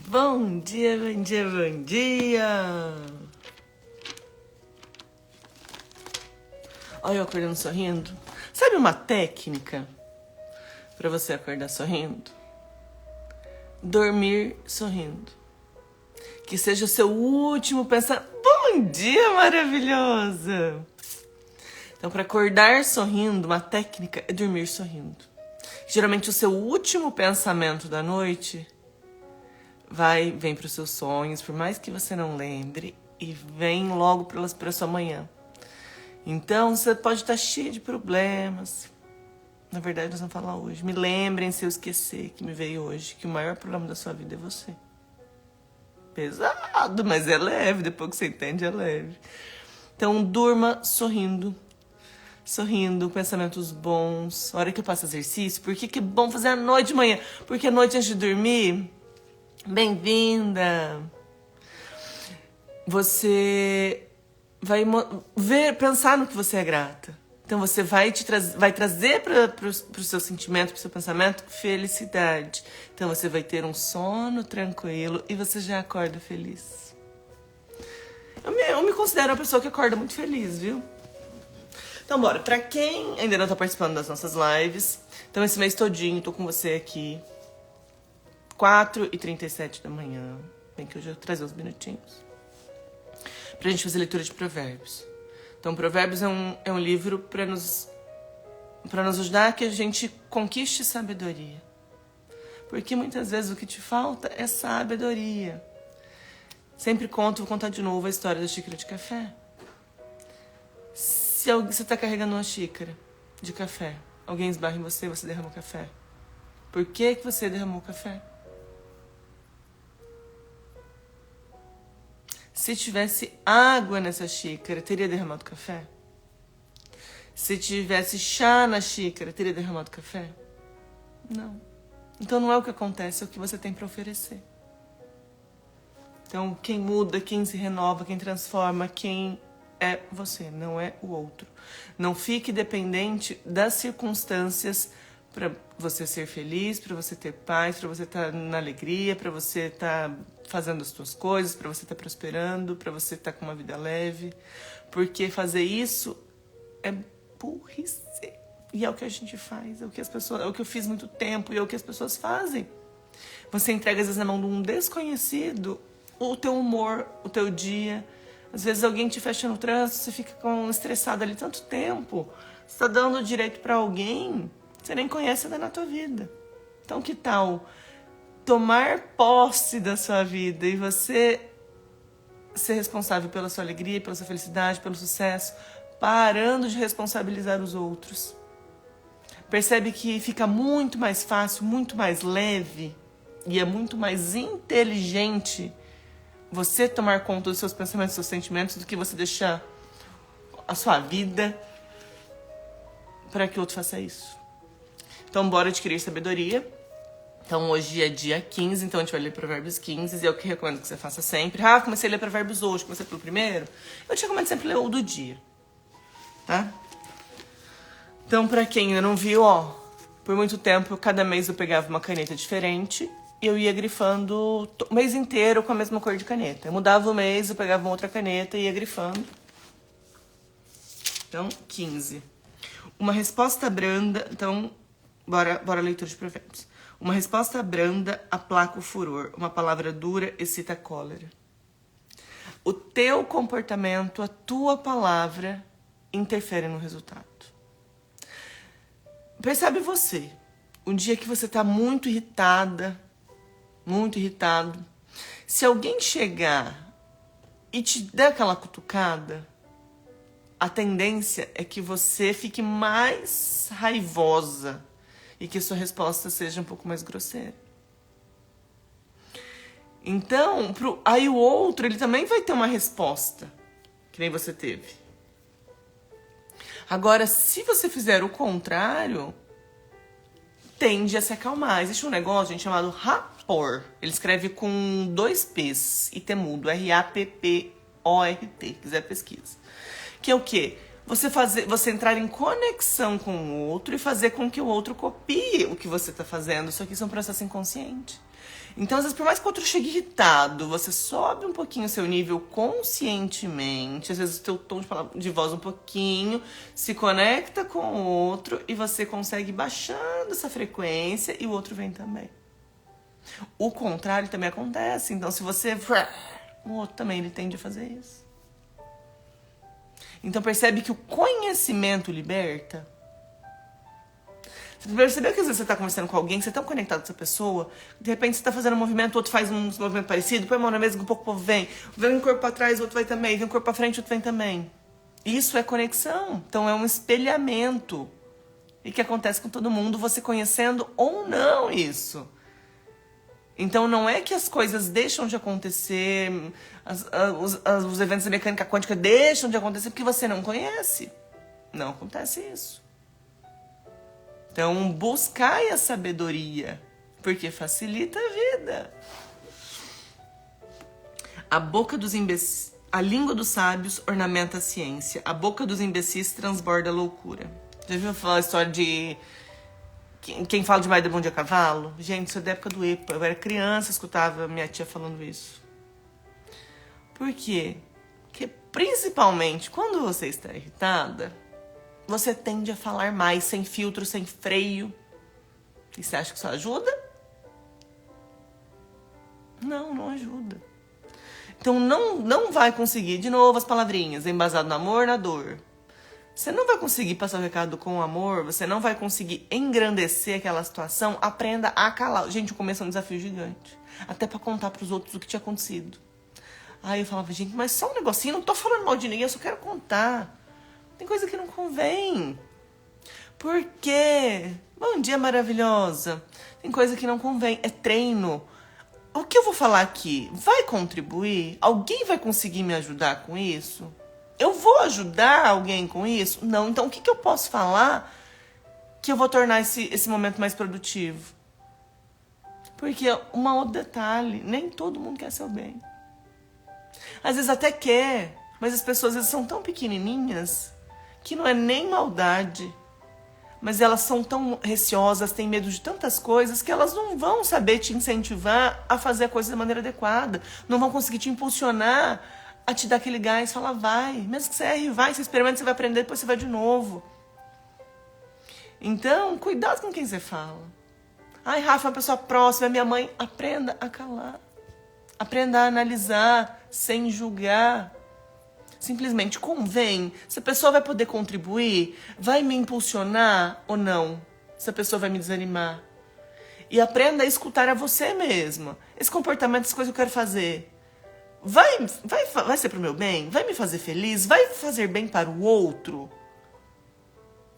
Bom dia, bom dia, bom dia! Olha eu acordando sorrindo. Sabe uma técnica pra você acordar sorrindo? Dormir sorrindo. Que seja o seu último pensamento. Bom dia, maravilhosa! Então, para acordar sorrindo, uma técnica é dormir sorrindo. Geralmente, o seu último pensamento da noite vem para os seus sonhos, por mais que você não lembre, e vem logo para sua manhã. Então, você pode estar cheio de problemas. Na verdade, nós vamos falar hoje. Me lembrem, se eu esquecer, que me veio hoje, que o maior problema da sua vida é você. Pesado, mas é leve. Depois que você entende, é leve. Então, durma sorrindo. Sorrindo, pensamentos bons. A hora que eu faço exercício, por que é bom fazer à noite de manhã? Porque à noite, antes de dormir, bem-vinda. Você vai pensar no que você é grata. Então você vai trazer para o seu sentimento, para o seu pensamento, felicidade. Então você vai ter um sono tranquilo e você já acorda feliz. Eu me considero uma pessoa que acorda muito feliz, viu? Então bora, pra quem ainda não tá participando das nossas lives, então esse mês todinho tô com você aqui, 4h37 da manhã, bem que eu já trazer uns minutinhos, pra gente fazer leitura de provérbios. Então provérbios é um livro pra nos ajudar a que a gente conquiste sabedoria. Porque muitas vezes o que te falta é sabedoria. Sempre vou contar de novo a história da xícara de café. Se você está carregando uma xícara de café, alguém esbarra em você, você derrama o café. Por que você derramou o café? Se tivesse água nessa xícara, teria derramado café? Se tivesse chá na xícara, teria derramado café? Não. Então não é o que acontece, é o que você tem para oferecer. Então quem muda, quem se renova, quem transforma, quem é você, não é o outro. Não fique dependente das circunstâncias para você ser feliz, para você ter paz, para você estar na alegria, para você estar fazendo as suas coisas, para você estar prosperando, para você estar com uma vida leve. Porque fazer isso é burrice. E é o que a gente faz, é o que eu fiz muito tempo e é o que as pessoas fazem. Você entrega às vezes na mão de um desconhecido o teu humor, o teu dia. Às vezes alguém te fecha no trânsito, você fica estressado ali tanto tempo. Você está dando direito para alguém, você nem conhece na tua vida. Então que tal tomar posse da sua vida e você ser responsável pela sua alegria, pela sua felicidade, pelo sucesso, parando de responsabilizar os outros. Percebe que fica muito mais fácil, muito mais leve e é muito mais inteligente você tomar conta dos seus pensamentos, dos seus sentimentos, do que você deixar a sua vida para que o outro faça isso. Então, bora adquirir sabedoria. Então, hoje é dia 15, então a gente vai ler Provérbios 15, e é o que eu recomendo que você faça sempre. Comecei a ler Provérbios hoje, comecei pelo primeiro. Eu te recomendo sempre ler o do dia, tá? Então, pra quem ainda não viu, por muito tempo, cada mês eu pegava uma caneta diferente e eu ia grifando o mês inteiro com a mesma cor de caneta. Eu mudava o mês, eu pegava uma outra caneta e ia grifando. Então, 15. Uma resposta branda... Então, bora a leitura de provérbios. Uma resposta branda aplaca o furor. Uma palavra dura excita a cólera. O teu comportamento, a tua palavra, interfere no resultado. Percebe você, um dia que você tá muito irritada, muito irritado, se alguém chegar e te der aquela cutucada, a tendência é que você fique mais raivosa e que sua resposta seja um pouco mais grosseira. Então, aí o outro, ele também vai ter uma resposta, que nem você teve. Agora, se você fizer o contrário, tende a se acalmar. Existe um negócio, gente, chamado rapport. Ele escreve com 2 P's e temudo, R-A-P-P-O-R-T, quiser pesquisa. Que é o quê? Você entrar em conexão com o outro e fazer com que o outro copie o que você está fazendo. Isso aqui é um processo inconsciente. Então, às vezes, por mais que o outro chegue irritado, você sobe um pouquinho o seu nível conscientemente, às vezes o teu tom de voz um pouquinho, se conecta com o outro e você consegue ir baixando essa frequência e o outro vem também. O contrário também acontece. Então, se você... o outro também ele tende a fazer isso. Então percebe que o conhecimento liberta. Você percebeu que às vezes você está conversando com alguém, você é tão conectado com essa pessoa, de repente você está fazendo um movimento, o outro faz um movimento parecido, põe a mão na mesa, um pouco o povo vem um corpo para trás, o outro vai também, vem um corpo para frente, o outro vem também. Isso é conexão, então é um espelhamento. E que acontece com todo mundo, você conhecendo ou não isso. Então não é que as coisas deixam de acontecer, os eventos da mecânica quântica deixam de acontecer porque você não conhece. Não acontece isso. Então buscai a sabedoria, porque facilita a vida. A língua dos sábios ornamenta a ciência. A boca dos imbecis transborda a loucura. Já viu falar a história de... Quem fala demais de bom dia a cavalo? Gente, isso é da época do EPA. Eu era criança, escutava minha tia falando isso. Por quê? Porque, principalmente, quando você está irritada, você tende a falar mais, sem filtro, sem freio. E você acha que isso ajuda? Não, não ajuda. Então, não vai conseguir, de novo, as palavrinhas, embasado no amor, na dor. Você não vai conseguir passar o recado com amor, você não vai conseguir engrandecer aquela situação, aprenda a calar. Gente, o começo é um desafio gigante. Até pra contar pros outros o que tinha acontecido. Aí eu falava, gente, mas só um negocinho, não tô falando mal de ninguém, eu só quero contar. Tem coisa que não convém. Por quê? Bom dia, maravilhosa. Tem coisa que não convém, é treino. O que eu vou falar aqui vai contribuir? Alguém vai conseguir me ajudar com isso? Eu vou ajudar alguém com isso? Não. Então, o que eu posso falar que eu vou tornar esse momento mais produtivo? Porque, um outro detalhe, nem todo mundo quer seu bem. Às vezes até quer, mas as pessoas às vezes são tão pequenininhas que não é nem maldade. Mas elas são tão receosas, têm medo de tantas coisas que elas não vão saber te incentivar a fazer a coisa da maneira adequada. Não vão conseguir te impulsionar a te dar aquele gás, falar, vai. Mesmo que você erre, vai, você experimenta, você vai aprender, depois você vai de novo. Então, cuidado com quem você fala. Ai, Rafa, é uma pessoa próxima, é minha mãe. Aprenda a calar. Aprenda a analisar, sem julgar. Simplesmente convém. Se a pessoa vai poder contribuir, vai me impulsionar ou não? Se a pessoa vai me desanimar. E aprenda a escutar a você mesma. Esse comportamento, essa coisa que eu quero fazer. Vai ser pro meu bem? Vai me fazer feliz? Vai fazer bem para o outro?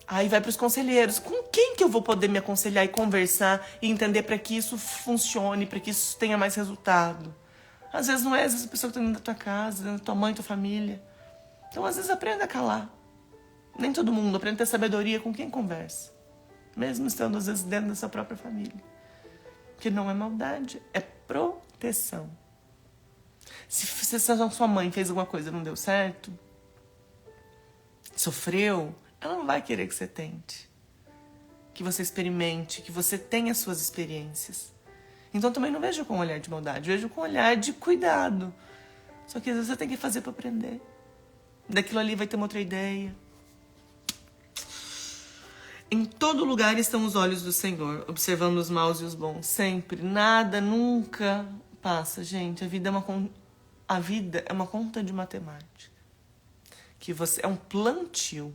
Aí vai para os conselheiros. Com quem que eu vou poder me aconselhar e conversar e entender para que isso funcione, para que isso tenha mais resultado? Às vezes não é, às vezes a pessoa que está dentro da tua casa, dentro da tua mãe, tua família. Então, às vezes, aprenda a calar. Nem todo mundo aprende a ter sabedoria com quem conversa. Mesmo estando, às vezes, dentro da sua própria família. Porque não é maldade, é proteção. Se a sua mãe fez alguma coisa e não deu certo, sofreu, ela não vai querer que você tente. Que você experimente, que você tenha suas experiências. Então também não vejo com um olhar de maldade, vejo com um olhar de cuidado. Só que às vezes você tem que fazer para aprender. Daquilo ali vai ter uma outra ideia. Em todo lugar estão os olhos do Senhor, observando os maus e os bons. Sempre, nada, nunca passa, gente. A vida é uma conta de matemática. Que você é um plantio.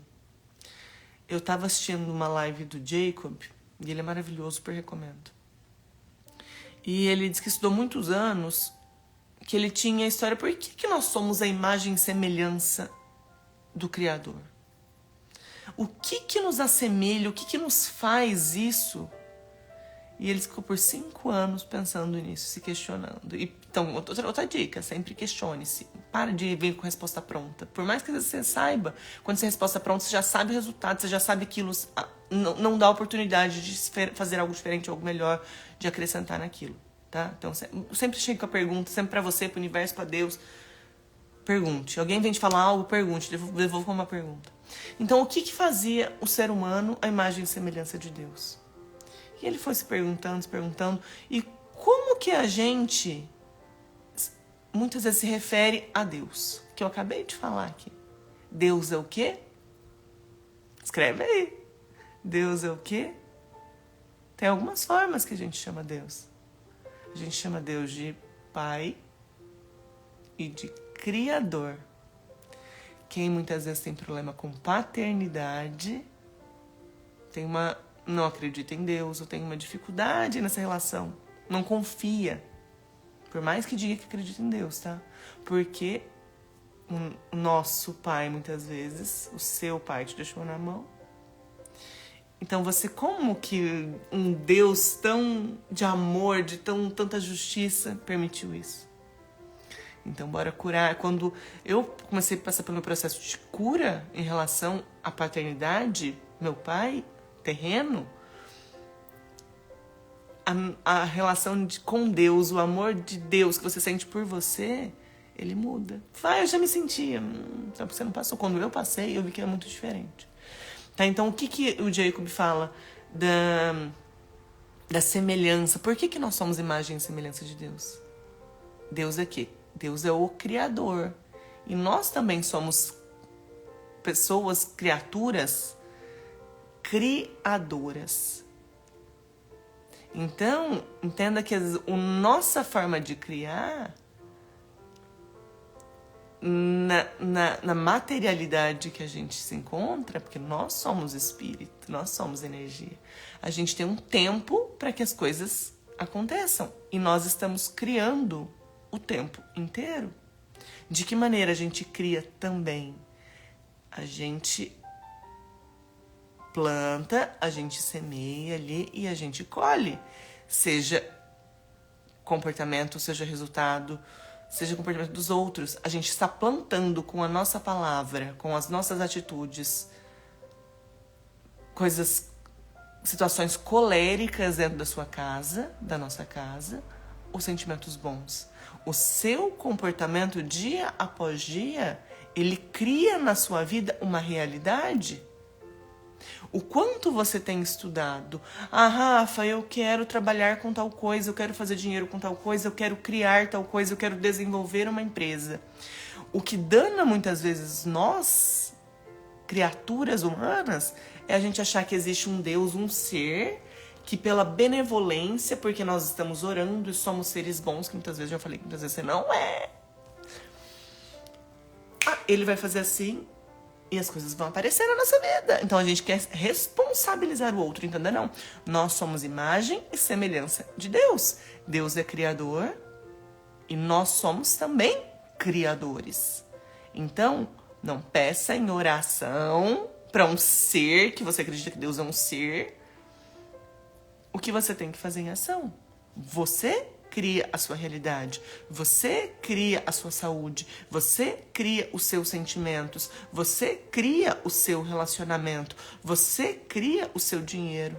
Eu estava assistindo uma live do Jacob, e ele é maravilhoso, super recomendo. E ele disse que estudou muitos anos, que ele tinha a história, por que nós somos a imagem e semelhança do Criador? O que nos assemelha, o que nos faz isso? E ele ficou por 5 anos pensando nisso, se questionando. Então, outra dica, sempre questione-se. Para de vir com resposta pronta. Por mais que você saiba, quando você tem resposta pronta, você já sabe o resultado, você já sabe aquilo, não dá oportunidade de fazer algo diferente, algo melhor, de acrescentar naquilo. Tá? Então, sempre chega com a pergunta, sempre para você, para o universo, para Deus. Pergunte. Alguém vem te falar algo, pergunte. Devolva uma pergunta. Então, o que fazia o ser humano a imagem e semelhança de Deus? E ele foi se perguntando. E como que a gente muitas vezes se refere a Deus? Que eu acabei de falar aqui. Deus é o quê? Escreve aí. Deus é o quê? Tem algumas formas que a gente chama Deus. A gente chama Deus de Pai e de Criador. Quem muitas vezes tem problema com paternidade, não acredita em Deus, ou tem uma dificuldade nessa relação, não confia. Por mais que diga que acredita em Deus, tá? Porque o nosso pai, muitas vezes, o seu pai te deixou na mão. Então você, como que um Deus tão de amor, de tanta justiça, permitiu isso? Então, bora curar. Quando eu comecei a passar pelo meu processo de cura em relação à paternidade, meu pai, terreno, a relação com Deus, o amor de Deus que você sente por você, ele muda. Eu já me sentia. Então, você não passou. Quando eu passei, eu vi que era muito diferente. Tá, então, o que o Jacob fala da semelhança? Por que nós somos imagem e semelhança de Deus? Deus é quê? Deus é o Criador. E nós também somos pessoas, criaturas criadoras. Então, entenda que a nossa forma de criar, na materialidade que a gente se encontra, porque nós somos espírito, nós somos energia, a gente tem um tempo para que as coisas aconteçam. E nós estamos criando o tempo inteiro. De que maneira a gente cria também? A gente planta, a gente semeia ali e a gente colhe. Seja comportamento, seja resultado, seja comportamento dos outros. A gente está plantando com a nossa palavra, com as nossas atitudes, situações coléricas dentro da sua casa, da nossa casa, ou sentimentos bons. O seu comportamento, dia após dia, ele cria na sua vida uma realidade. O quanto você tem estudado? Rafa, eu quero trabalhar com tal coisa, eu quero fazer dinheiro com tal coisa, eu quero criar tal coisa, eu quero desenvolver uma empresa. O que dana muitas vezes nós, criaturas humanas, é a gente achar que existe um Deus, um ser, que pela benevolência, porque nós estamos orando e somos seres bons, que muitas vezes eu já falei que muitas vezes você não é. Ele vai fazer assim e as coisas vão aparecer na nossa vida. Então a gente quer responsabilizar o outro, entendeu? Não. Nós somos imagem e semelhança de Deus. Deus é criador e nós somos também criadores. Então, não peça em oração para um ser, que você acredita que Deus é um ser, o que você tem que fazer em ação. Você cria a sua realidade, você cria a sua saúde, você cria os seus sentimentos, você cria o seu relacionamento, você cria o seu dinheiro.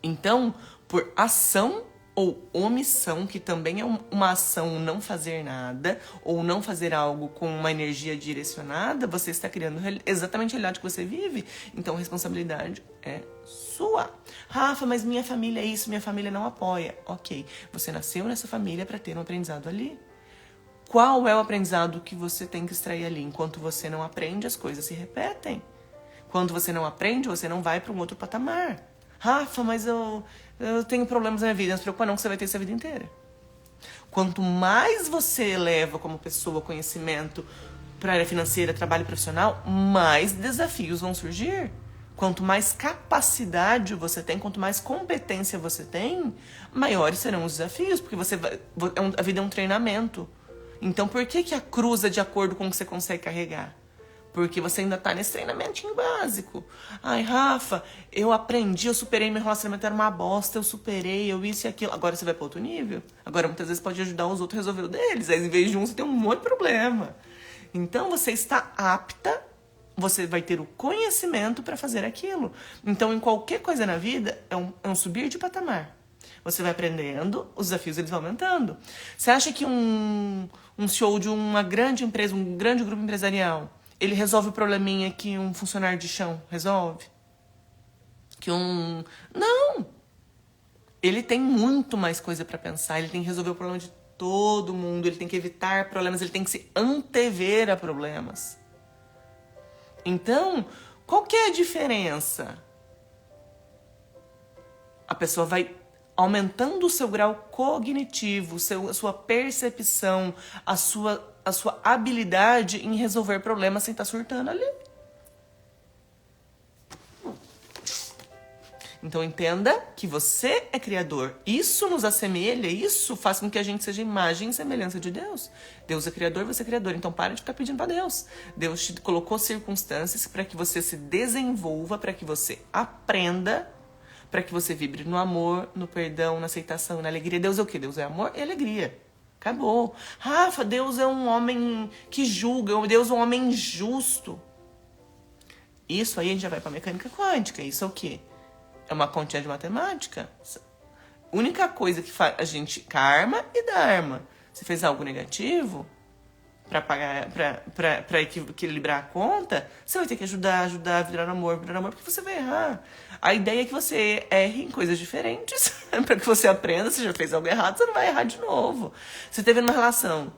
Então, por ação ou omissão, que também é uma ação, não fazer nada, ou não fazer algo com uma energia direcionada, você está criando exatamente a realidade que você vive. Então, a responsabilidade é sua. Rafa, mas minha família é isso, minha família não apoia. Ok, você nasceu nessa família para ter um aprendizado ali. Qual é o aprendizado que você tem que extrair ali? Enquanto você não aprende, as coisas se repetem. Quando você não aprende, você não vai para um outro patamar. Rafa, mas eu tenho problemas na minha vida. Não se preocupa não, que você vai ter isso a vida inteira. Quanto mais você eleva como pessoa conhecimento para a área financeira, trabalho profissional, mais desafios vão surgir. Quanto mais capacidade você tem, quanto mais competência você tem, maiores serão os desafios, porque a vida é um treinamento. Então, por que a cruz é de acordo com o que você consegue carregar? Porque você ainda tá nesse treinamentinho básico. Ai, Rafa, eu aprendi, eu superei, meu relacionamento era uma bosta, eu superei, eu isso e aquilo. Agora você vai para outro nível. Agora, muitas vezes, pode ajudar os outros a resolver o deles. Aí, em vez de um, você tem um monte de problema. Então, você está apta, você vai ter o conhecimento para fazer aquilo. Então, em qualquer coisa na vida, é um subir de patamar. Você vai aprendendo, os desafios eles vão aumentando. Você acha que um CEO de uma grande empresa, um grande grupo empresarial, ele resolve o probleminha que um funcionário de chão resolve? Não! Ele tem muito mais coisa para pensar, ele tem que resolver o problema de todo mundo, ele tem que evitar problemas, ele tem que se antever a problemas. Então, qual que é a diferença? A pessoa vai aumentando o seu grau cognitivo, a sua percepção, a sua habilidade em resolver problemas sem estar surtando ali. Então entenda que você é criador. Isso nos assemelha, isso faz com que a gente seja imagem e semelhança de Deus. Deus é criador, você é criador. Então para de ficar pedindo para Deus. Deus te colocou circunstâncias para que você se desenvolva, para que você aprenda, para que você vibre no amor, no perdão, na aceitação, na alegria. Deus é o quê? Deus é amor e alegria. Acabou. Rafa, Deus é um homem que julga, Deus é um homem injusto. Isso aí a gente já vai para mecânica quântica. Isso é o quê? É uma continha de matemática. A única coisa que faz a gente karma e dharma. Você fez algo negativo para pagar, para equilibrar a conta, você vai ter que ajudar, virar amor, porque você vai errar. A ideia é que você erre em coisas diferentes para que você aprenda. Se já fez algo errado, você não vai errar de novo. Você teve uma relação,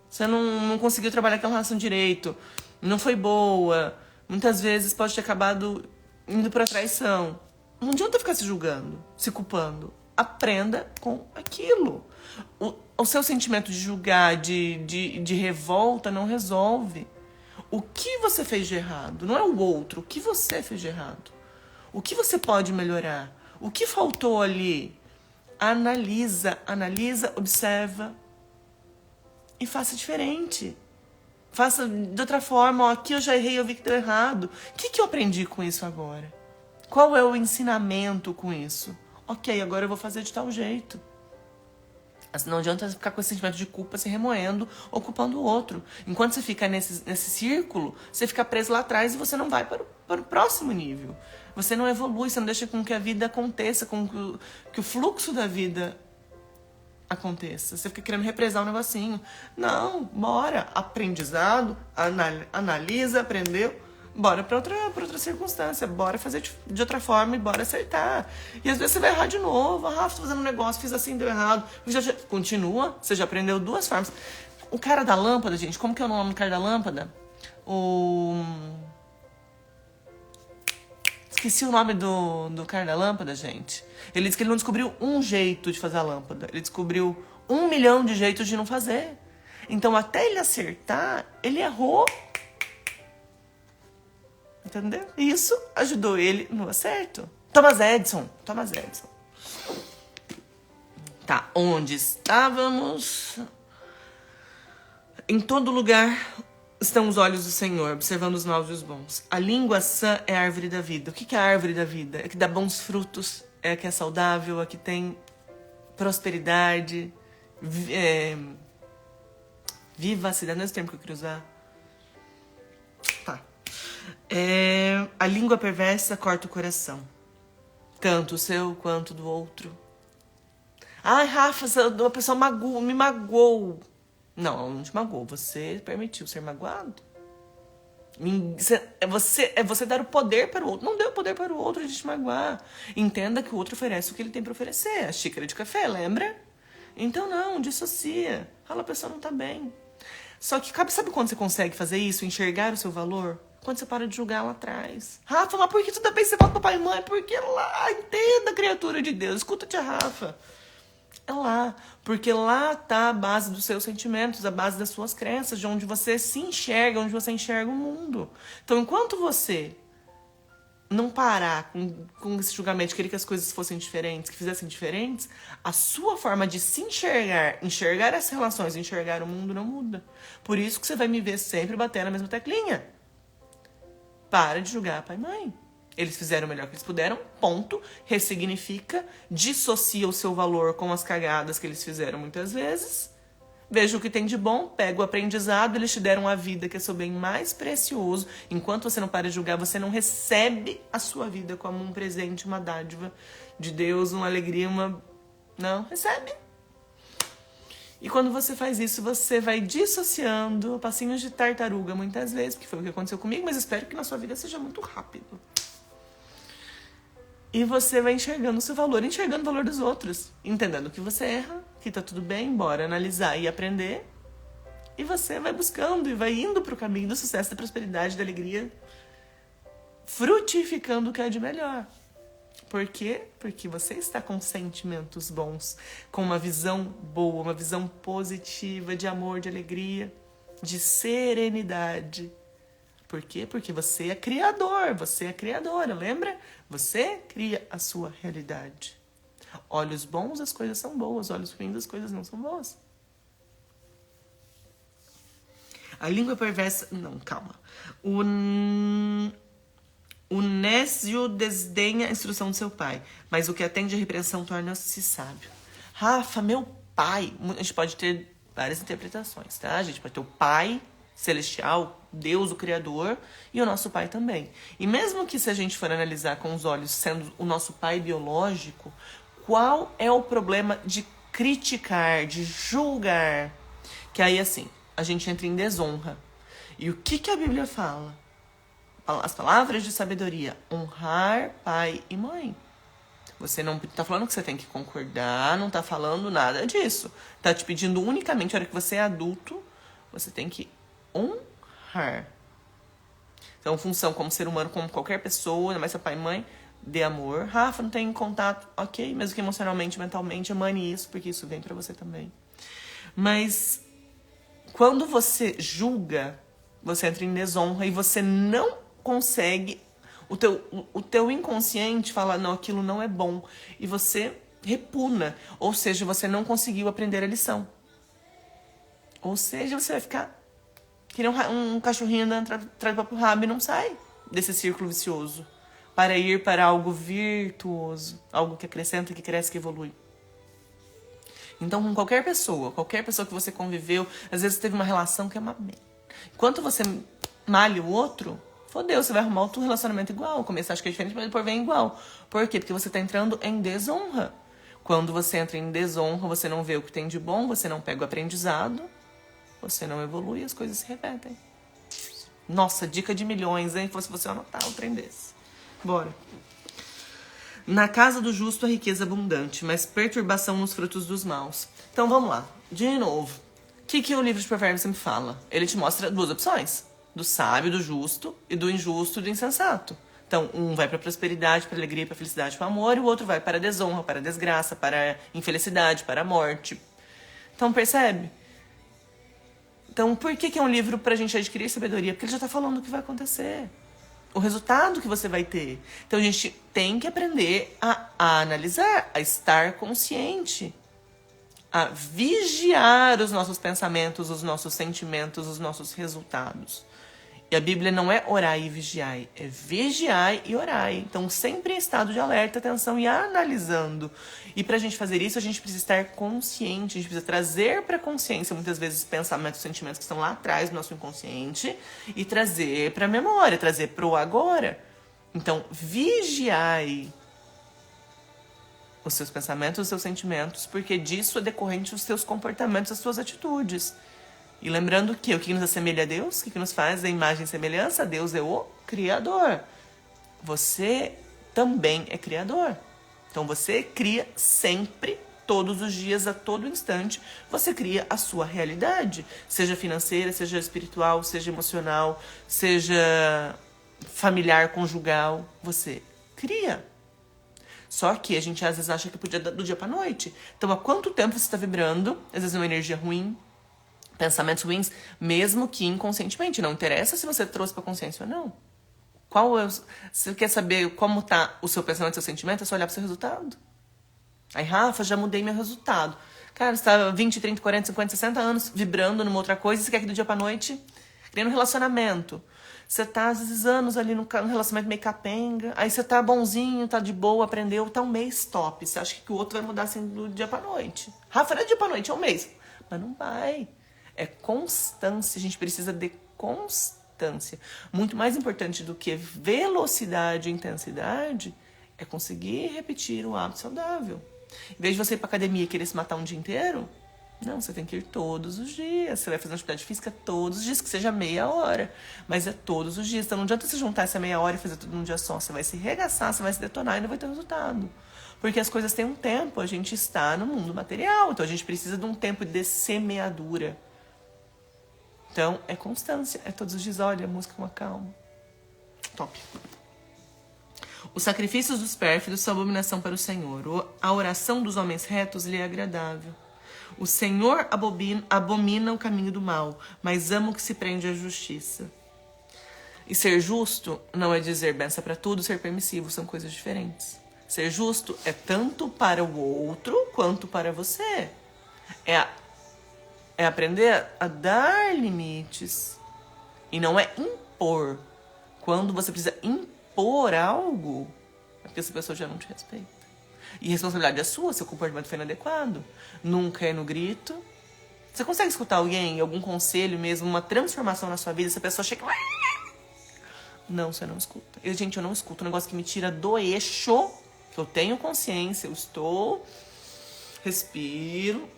você não conseguiu trabalhar aquela relação direito, não foi boa, muitas vezes pode ter acabado indo para traição. Não adianta ficar se julgando, se culpando. Aprenda com aquilo. O seu sentimento de julgar, de revolta, não resolve. O que você fez de errado? Não é o outro. O que você fez de errado? O que você pode melhorar? O que faltou ali? Analisa, observa e faça diferente. Faça de outra forma. Ó, aqui eu já errei, eu vi que deu errado. O que eu aprendi com isso agora? Qual é o ensinamento com isso? Ok, agora eu vou fazer de tal jeito. Mas não adianta ficar com esse sentimento de culpa se remoendo ou culpando o outro. Enquanto você fica nesse círculo, você fica preso lá atrás e você não vai para o próximo nível. Você não evolui, você não deixa com que a vida aconteça, com que o fluxo da vida aconteça. Você fica querendo represar um negocinho. Não, bora. Aprendizado, analisa, aprendeu. Bora pra outra circunstância, bora fazer de outra forma e bora acertar. E às vezes você vai errar de novo. Rafa, tô fazendo um negócio, fiz assim, deu errado. Continua, você já aprendeu duas formas. O cara da lâmpada, gente, como que é o nome do cara da lâmpada? Esqueci o nome do cara da lâmpada, gente. Ele disse que ele não descobriu um jeito de fazer a lâmpada. Ele descobriu 1 milhão de jeitos de não fazer. Então até ele acertar, ele errou. Entendeu? Isso ajudou ele no acerto. Thomas Edison. Tá, onde estávamos? Em todo lugar estão os olhos do Senhor, observando os maus e os bons. A língua sã é a árvore da vida. O que é a árvore da vida? É que dá bons frutos, é a que é saudável, a que tem prosperidade, vivacidade, não é esse termo que eu queria usar. Tá. A língua perversa corta o coração, tanto o seu quanto do outro. Ai, Rafa, a pessoa me magoou. Não, ela não te magoou, você permitiu ser magoado. É você dar o poder para o outro. Não deu poder para o outro de te magoar. Entenda que o outro oferece o que ele tem para oferecer. A xícara de café, lembra? Então não, dissocia. Fala, a pessoa não tá bem. Só que sabe quando você consegue fazer isso? Enxergar o seu valor? Quando você para de julgar lá atrás. Rafa, mas por que toda vez você volta para pai e mãe? Porque lá, entenda, criatura de Deus. Escuta-te, Rafa. É lá. Porque lá tá a base dos seus sentimentos, a base das suas crenças, de onde você se enxerga, onde você enxerga o mundo. Então, enquanto você não parar com esse julgamento de querer que as coisas fossem diferentes, que fizessem diferentes, a sua forma de se enxergar as relações, enxergar o mundo não muda. Por isso que você vai me ver sempre bater na mesma teclinha. Para de julgar pai e mãe. Eles fizeram o melhor que eles puderam, ponto. Ressignifica, dissocia o seu valor com as cagadas que eles fizeram muitas vezes. Veja o que tem de bom, pega o aprendizado, eles te deram a vida, que é seu bem mais precioso. Enquanto você não para de julgar, você não recebe a sua vida como um presente, uma dádiva de Deus, uma alegria, Não recebe. E quando você faz isso, você vai dissociando passinhos de tartaruga muitas vezes, porque foi o que aconteceu comigo, mas espero que na sua vida seja muito rápido. E você vai enxergando o seu valor, enxergando o valor dos outros, entendendo que você erra, que tá tudo bem, bora analisar e aprender. E você vai buscando e vai indo pro caminho do sucesso, da prosperidade, da alegria, frutificando o que é de melhor. Por quê? Porque você está com sentimentos bons, com uma visão boa, uma visão positiva de amor, de alegria, de serenidade. Por quê? Porque você é criador, você é criadora, lembra? Você cria a sua realidade. Olhos bons, as coisas são boas. Olhos ruins, as coisas não são boas. A língua perversa... Não, calma. O nésio desdenha a instrução do seu pai, mas o que atende à repreensão torna-se sábio. Rafa, meu pai... A gente pode ter várias interpretações, tá? A gente pode ter o pai celestial, Deus, o Criador, e o nosso pai também. E mesmo que se a gente for analisar com os olhos sendo o nosso pai biológico, qual é o problema de criticar, de julgar? Que aí, assim, a gente entra em desonra. E o que a Bíblia fala? As palavras de sabedoria: honrar pai e mãe. Você não tá falando que você tem que concordar, não tá falando nada disso. Tá te pedindo unicamente, a hora que você é adulto, você tem que honrar. Então, função como ser humano, como qualquer pessoa, ainda mais seu pai e mãe, dê amor. Rafa, não tem contato, ok, mesmo que emocionalmente, mentalmente, emane isso, porque isso vem pra você também. Mas quando você julga, você entra em desonra e você não consegue... O teu inconsciente fala, não, aquilo não é bom. E você repugna. Ou seja, você não conseguiu aprender a lição. Ou seja, você vai ficar... que nem um cachorrinho andando atrás do próprio rabo e não sai desse círculo vicioso. Para ir para algo virtuoso. Algo que acrescenta, que cresce, que evolui. Então, com qualquer pessoa que você conviveu, às vezes teve uma relação que é uma merda. Enquanto você malha o outro, fodeu, você vai arrumar outro relacionamento igual. Começar acho que é diferente, mas depois vem igual. Por quê? Porque você está entrando em desonra. Quando você entra em desonra, você não vê o que tem de bom, você não pega o aprendizado, você não evolui, as coisas se repetem. Nossa, dica de milhões, hein? Se você anotar um trem desse. Bora. Na casa do justo a riqueza abundante, mas perturbação nos frutos dos maus. Então vamos lá. De novo. O que o livro de Provérbios me fala? Ele te mostra duas opções. Do sábio, do justo, e do injusto, do insensato. Então, um vai para a prosperidade, para a alegria, para a felicidade, para o amor, e o outro vai para a desonra, para a desgraça, para a infelicidade, para a morte. Então, percebe? Então, por que é um livro pra gente adquirir sabedoria? Porque ele já tá falando o que vai acontecer. O resultado que você vai ter. Então, a gente tem que aprender a analisar, a estar consciente, a vigiar os nossos pensamentos, os nossos sentimentos, os nossos resultados. E a Bíblia não é orai e vigiai, é vigiai e orai. Então, sempre em estado de alerta, atenção e analisando. E pra gente fazer isso, a gente precisa estar consciente, a gente precisa trazer pra consciência, muitas vezes, pensamentos, sentimentos que estão lá atrás do nosso inconsciente e trazer pra memória, trazer pro agora. Então, vigiai os seus pensamentos, os seus sentimentos, porque disso é decorrente os seus comportamentos, as suas atitudes. E lembrando que o que nos assemelha a Deus, o que nos faz a imagem e semelhança a Deus é o Criador. Você também é Criador. Então você cria sempre, todos os dias, a todo instante, você cria a sua realidade. Seja financeira, seja espiritual, seja emocional, seja familiar, conjugal. Você cria. Só que a gente às vezes acha que podia do dia pra noite. Então há quanto tempo você está vibrando, às vezes uma energia ruim, pensamentos ruins, mesmo que inconscientemente. Não interessa se você trouxe pra consciência ou não. Se você quer saber como tá o seu pensamento, o seu sentimento, é só olhar pro seu resultado. Aí, Rafa, já mudei meu resultado. Cara, você tá 20, 30, 40, 50, 60 anos vibrando numa outra coisa e você quer que do dia pra noite, criando um relacionamento. Você tá, às vezes, anos ali no relacionamento meio capenga. Aí você tá bonzinho, tá de boa, aprendeu, tá um mês top. Você acha que o outro vai mudar assim do dia pra noite. Rafa, não é do dia pra noite, é um mês. Mas não vai. É constância, a gente precisa de constância. Muito mais importante do que velocidade e intensidade é conseguir repetir o hábito saudável. Em vez de você ir pra academia e querer se matar um dia inteiro, não, você tem que ir todos os dias. Você vai fazer uma atividade física todos os dias, que seja meia hora. Mas é todos os dias. Então não adianta você juntar essa meia hora e fazer tudo num dia só. Você vai se regaçar, você vai se detonar e não vai ter resultado. Porque as coisas têm um tempo. A gente está no mundo material. Então a gente precisa de um tempo de semeadura. Então é constância. É todos os dias, olha, a música com uma calma. Top. Os sacrifícios dos pérfidos são abominação para o Senhor. A oração dos homens retos lhe é agradável. O Senhor abomina o caminho do mal, mas ama o que se prende à justiça. E ser justo não é dizer benção para tudo, ser permissivo, são coisas diferentes. Ser justo é tanto para o outro quanto para você. É aprender a dar limites e não é impor. Quando você precisa impor algo, é porque essa pessoa já não te respeita. E a responsabilidade é sua, seu comportamento foi inadequado. Nunca é no grito. Você consegue escutar alguém, algum conselho mesmo, uma transformação na sua vida, essa pessoa chega... Não, você não escuta. Gente, eu não escuto. Um negócio que me tira do eixo, que eu tenho consciência, eu estou, respiro,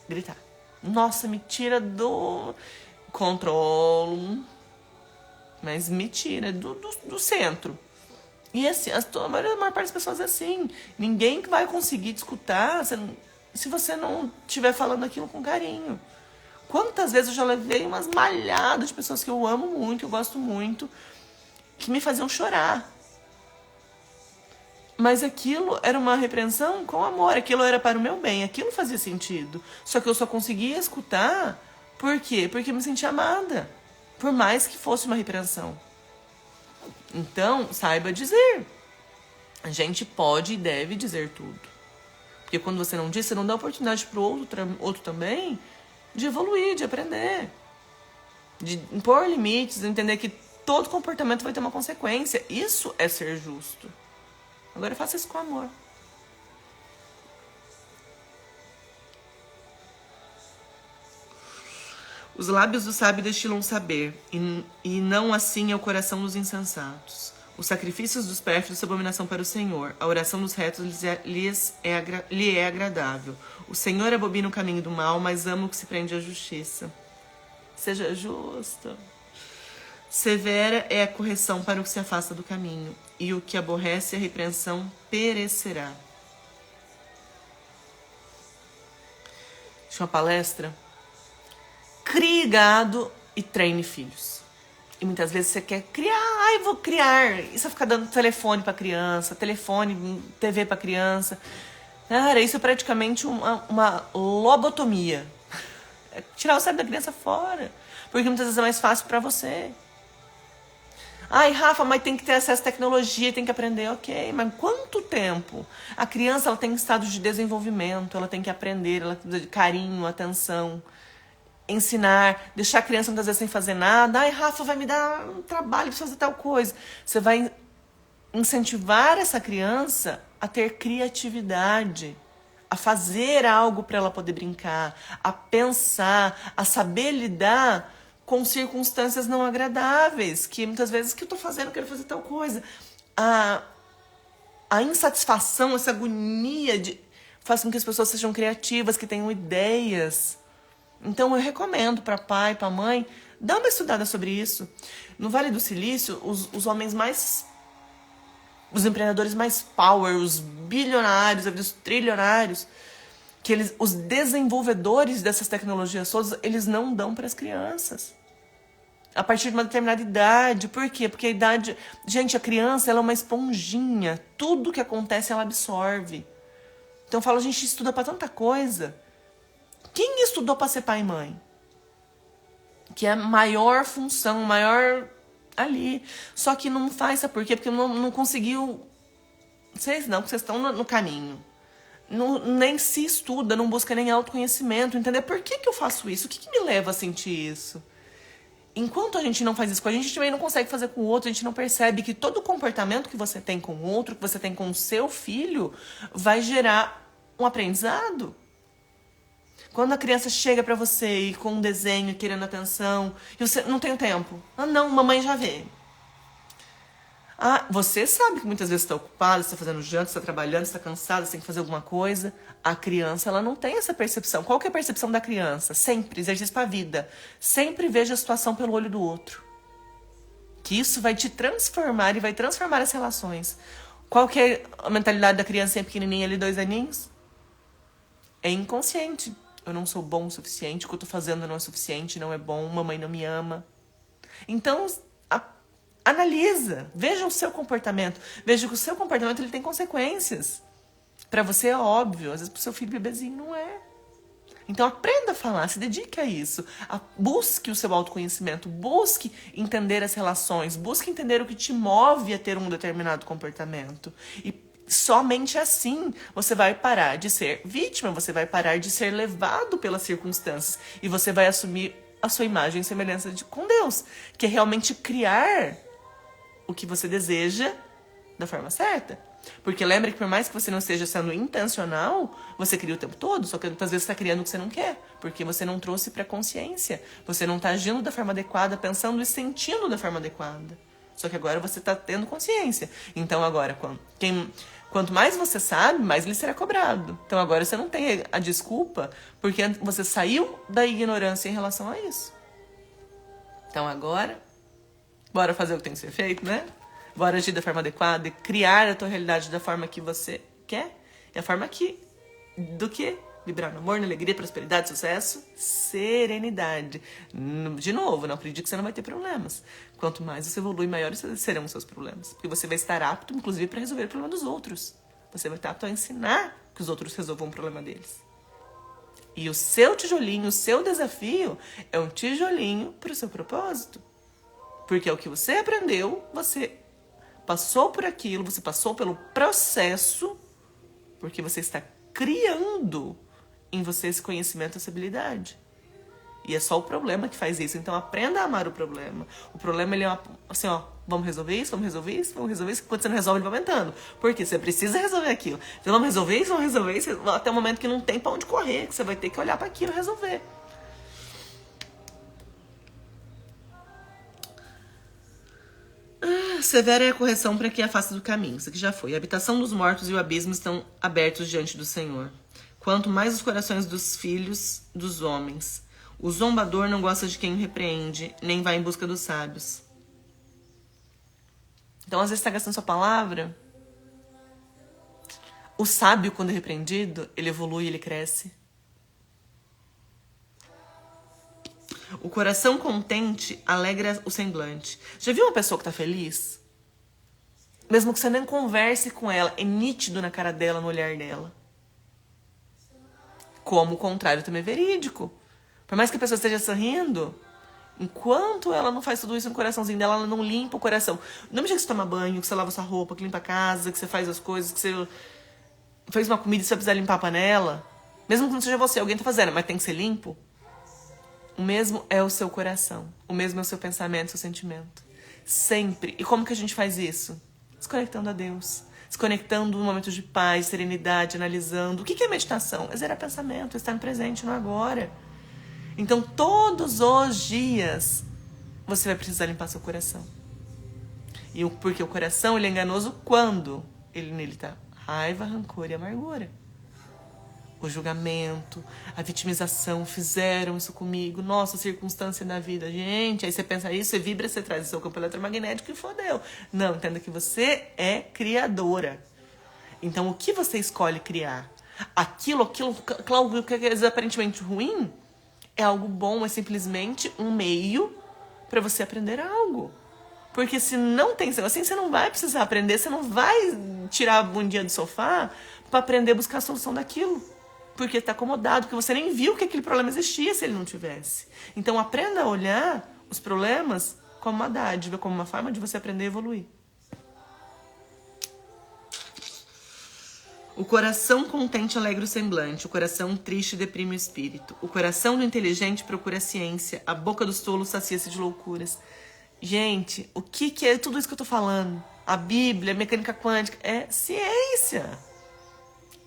gritar. Nossa, me tira do... Controlo, mas me tira do centro. E assim, a maior parte das pessoas é assim. Ninguém vai conseguir te escutar se você não estiver falando aquilo com carinho. Quantas vezes eu já levei umas malhadas de pessoas que eu amo muito, que eu gosto muito, que me faziam chorar. Mas aquilo era uma repreensão com amor, aquilo era para o meu bem, aquilo fazia sentido. Só que eu só conseguia escutar, por quê? Porque eu me sentia amada, por mais que fosse uma repreensão. Então, saiba dizer. A gente pode e deve dizer tudo. Porque quando você não diz, você não dá oportunidade para o outro também de evoluir, de aprender. De impor limites, entender que todo comportamento vai ter uma consequência. Isso é ser justo. Agora faça isso com amor. Os lábios do sábio destilam saber, e não assim é o coração dos insensatos. Os sacrifícios dos pérfidos são abominação para o Senhor. A oração dos retos lhe é agradável. O Senhor abomina o caminho do mal, mas ama o que se prende à justiça. Seja justo. Severa é a correção para o que se afasta do caminho, e o que aborrece a repreensão perecerá. Tinha uma palestra. Crie gado e treine filhos. E muitas vezes você quer criar, vou criar. E você fica dando telefone pra criança, TV pra criança. Cara, isso é praticamente uma lobotomia. É tirar o cérebro da criança fora. Porque muitas vezes é mais fácil pra você. Rafa, mas tem que ter acesso à tecnologia, tem que aprender. Ok, mas quanto tempo? A criança ela tem estado de desenvolvimento, ela tem que aprender, ela precisa de carinho, atenção. Ensinar, deixar a criança muitas vezes sem fazer nada. Rafa, vai me dar um trabalho para fazer tal coisa. Você vai incentivar essa criança a ter criatividade, a fazer algo para ela poder brincar, a pensar, a saber lidar com circunstâncias não agradáveis, que muitas vezes, o que eu estou fazendo, eu quero fazer tal coisa. A insatisfação, essa agonia faz com que as pessoas sejam criativas, que tenham ideias. Então eu recomendo para pai, para mãe, dá uma estudada sobre isso. No Vale do Silício, os homens mais... Os empreendedores mais power, os bilionários, os trilionários, os desenvolvedores dessas tecnologias todas, eles não dão para as crianças. A partir de uma determinada idade. Por quê? Porque a idade... Gente, a criança ela é uma esponjinha. Tudo que acontece ela absorve. Então eu falo, a gente estuda para tanta coisa. Quem estudou para ser pai e mãe? Que é a maior função, maior ali. Só que não faz, sabe por quê? Porque não conseguiu... Vocês não, porque vocês estão no caminho. Nem se estuda, não busca nem autoconhecimento, entender por que eu faço isso? O que me leva a sentir isso? Enquanto a gente não faz isso com a gente também não consegue fazer com o outro, a gente não percebe que todo comportamento que você tem com o outro, que você tem com o seu filho, vai gerar um aprendizado. Quando a criança chega pra você e com um desenho querendo atenção, e você não tem tempo. Não, mamãe já vê. Ah, você sabe que muitas vezes você está ocupado, você está fazendo janta, você está trabalhando, você está cansado, você tem que fazer alguma coisa. A criança, ela não tem essa percepção. Qual que é a percepção da criança? Sempre, exercício para a vida. Sempre veja a situação pelo olho do outro. Que isso vai te transformar e vai transformar as relações. Qual que é a mentalidade da criancinha pequenininha ali, 2 aninhos? É inconsciente. Eu não sou bom o suficiente, o que eu tô fazendo não é suficiente, não é bom, mamãe não me ama. Então, analisa, veja o seu comportamento. Veja que o seu comportamento ele tem consequências. Para você é óbvio, às vezes pro seu filho bebezinho não é. Então aprenda a falar, se dedique a isso. Busque o seu autoconhecimento, busque entender as relações, busque entender o que te move a ter um determinado comportamento. E somente assim você vai parar de ser vítima, você vai parar de ser levado pelas circunstâncias e você vai assumir a sua imagem e semelhança com Deus, que é realmente criar o que você deseja da forma certa. Porque lembra que por mais que você não esteja sendo intencional, você cria o tempo todo, só que muitas vezes você está criando o que você não quer, porque você não trouxe para a consciência, você não está agindo da forma adequada, pensando e sentindo da forma adequada. Só que agora você está tendo consciência. Então agora, quanto mais você sabe, mais lhe será cobrado. Então agora você não tem a desculpa, porque você saiu da ignorância em relação a isso. Então agora, bora fazer o que tem que ser feito, né? Bora agir da forma adequada e criar a tua realidade da forma que você quer. E a forma do que? Vibrar no amor, na alegria, prosperidade, sucesso, serenidade. De novo, não acredite que você não vai ter problemas. Quanto mais você evolui, maiores serão os seus problemas. Porque você vai estar apto, inclusive, para resolver o problema dos outros. Você vai estar apto a ensinar que os outros resolvam o problema deles. E o seu tijolinho, o seu desafio é um tijolinho para o seu propósito. Porque é o que você aprendeu, você passou por aquilo, você passou pelo processo, porque você está criando em você esse conhecimento, essa habilidade. E é só o problema que faz isso. Então aprenda a amar o problema. O problema ele é assim, ó, vamos resolver isso, vamos resolver isso, vamos resolver isso. Quando você não resolve, ele vai aumentando. Por quê? Você precisa resolver aquilo. Então vamos resolver isso, até o momento que não tem pra onde correr, que você vai ter que olhar para aquilo e resolver. Severa é a correção para que afaste do caminho. Isso aqui já foi. A habitação dos mortos e o abismo estão abertos diante do Senhor. Quanto mais os corações dos filhos dos homens. O zombador não gosta de quem o repreende, nem vai em busca dos sábios. Então, às vezes, você está gastando sua palavra. O sábio, quando é repreendido, ele evolui, ele cresce. O coração contente alegra o semblante. Já viu uma pessoa que tá feliz? Mesmo que você nem converse com ela, é nítido na cara dela, no olhar dela. Como o contrário também é verídico. Por mais que a pessoa esteja sorrindo, enquanto ela não faz tudo isso no coraçãozinho dela, ela não limpa o coração. Do mesmo jeito que você toma banho, que você lava sua roupa, que limpa a casa, que você faz as coisas, que você fez uma comida e você vai precisar limpar a panela. Mesmo que não seja você, alguém tá fazendo, mas tem que ser limpo. O mesmo é o seu coração. O mesmo é o seu pensamento, seu sentimento. Sempre. E como que a gente faz isso? Desconectando a Deus. Desconectando no momento de paz, serenidade, analisando. O que é meditação? É zerar pensamento, é estar no presente, no agora. Então, todos os dias, você vai precisar limpar seu coração. Porque o coração ele é enganoso quando nele está raiva, rancor e amargura. O julgamento, a vitimização, fizeram isso comigo, nossa, circunstância da vida. Gente, aí você pensa isso, você vibra, você traz o seu campo eletromagnético e fodeu. Não, entenda que você é criadora. Então, o que você escolhe criar? Aquilo que é aparentemente ruim, é algo bom, é simplesmente um meio para você aprender algo. Porque se não tem assim, você não vai precisar aprender, você não vai tirar a bundinha do sofá para aprender a buscar a solução daquilo. Porque está acomodado, porque você nem viu que aquele problema existia se ele não tivesse. Então aprenda a olhar os problemas como uma dádiva, como uma forma de você aprender a evoluir. O coração contente alegra o semblante, o coração triste deprime o espírito. O coração do inteligente procura a ciência, a boca dos tolos sacia-se de loucuras. Gente, o que é tudo isso que eu tô falando? A Bíblia, a mecânica quântica, é ciência.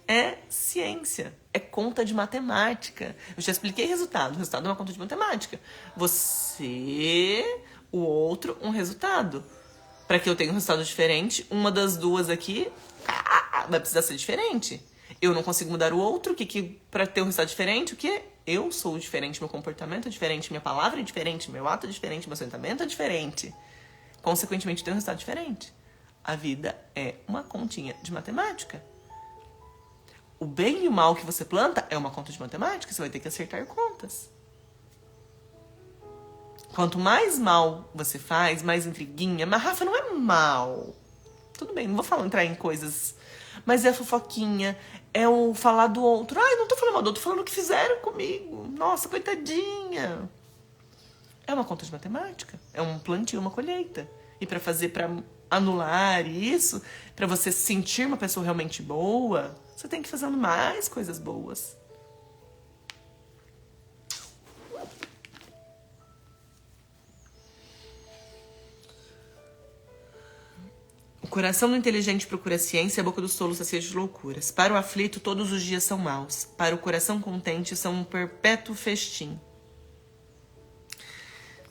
É ciência. É conta de matemática. Eu já expliquei resultado. O resultado é uma conta de matemática. Você, o outro, um resultado. para que eu tenha um resultado diferente. Uma das duas aqui vai precisar ser diferente. Eu não consigo mudar o outro, para ter um resultado diferente, o que? Eu sou diferente, meu comportamento é diferente, minha palavra é diferente, meu ato é diferente, meu sentimento é diferente. Consequentemente, tem um resultado diferente. A vida é uma continha de matemática. O bem e o mal que você planta é uma conta de matemática, você vai ter que acertar contas. Quanto mais mal você faz, mais intriguinha. Mas, Rafa, não é mal. Tudo bem, não vou entrar em coisas. Mas é a fofoquinha, é o falar do outro. Ai, não tô falando mal do outro, tô falando o que fizeram comigo. Nossa, coitadinha. É uma conta de matemática. É um plantio, uma colheita. E para anular isso, para você se sentir uma pessoa realmente boa, você tem que ir fazendo mais coisas boas. O coração do inteligente procura ciência, a boca dos tolos sacia de loucuras. Para o aflito, todos os dias são maus. Para o coração contente, são um perpétuo festim.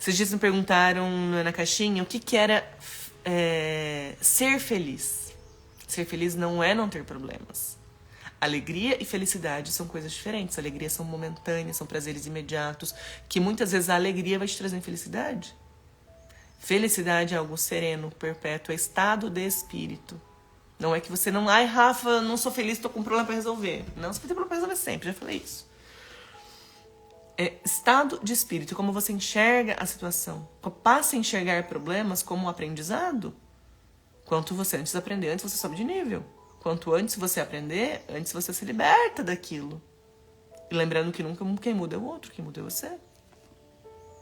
Esses dias me perguntaram na caixinha o que era ser feliz. Ser feliz não é não ter problemas. Alegria e felicidade são coisas diferentes. Alegria são momentâneas, são prazeres imediatos, que muitas vezes a alegria vai te trazer felicidade. Felicidade é algo sereno, perpétuo, é estado de espírito. Não é que você não... Ai, Rafa, não sou feliz, tô com um problema pra resolver. Não, você vai ter problema pra resolver sempre, já falei isso. É estado de espírito, como você enxerga a situação. Passa a enxergar problemas como um aprendizado. Quanto você antes aprender, antes você sobe de nível. Quanto antes você aprender, antes você se liberta daquilo. E lembrando que nunca quem muda é o outro, quem muda é você.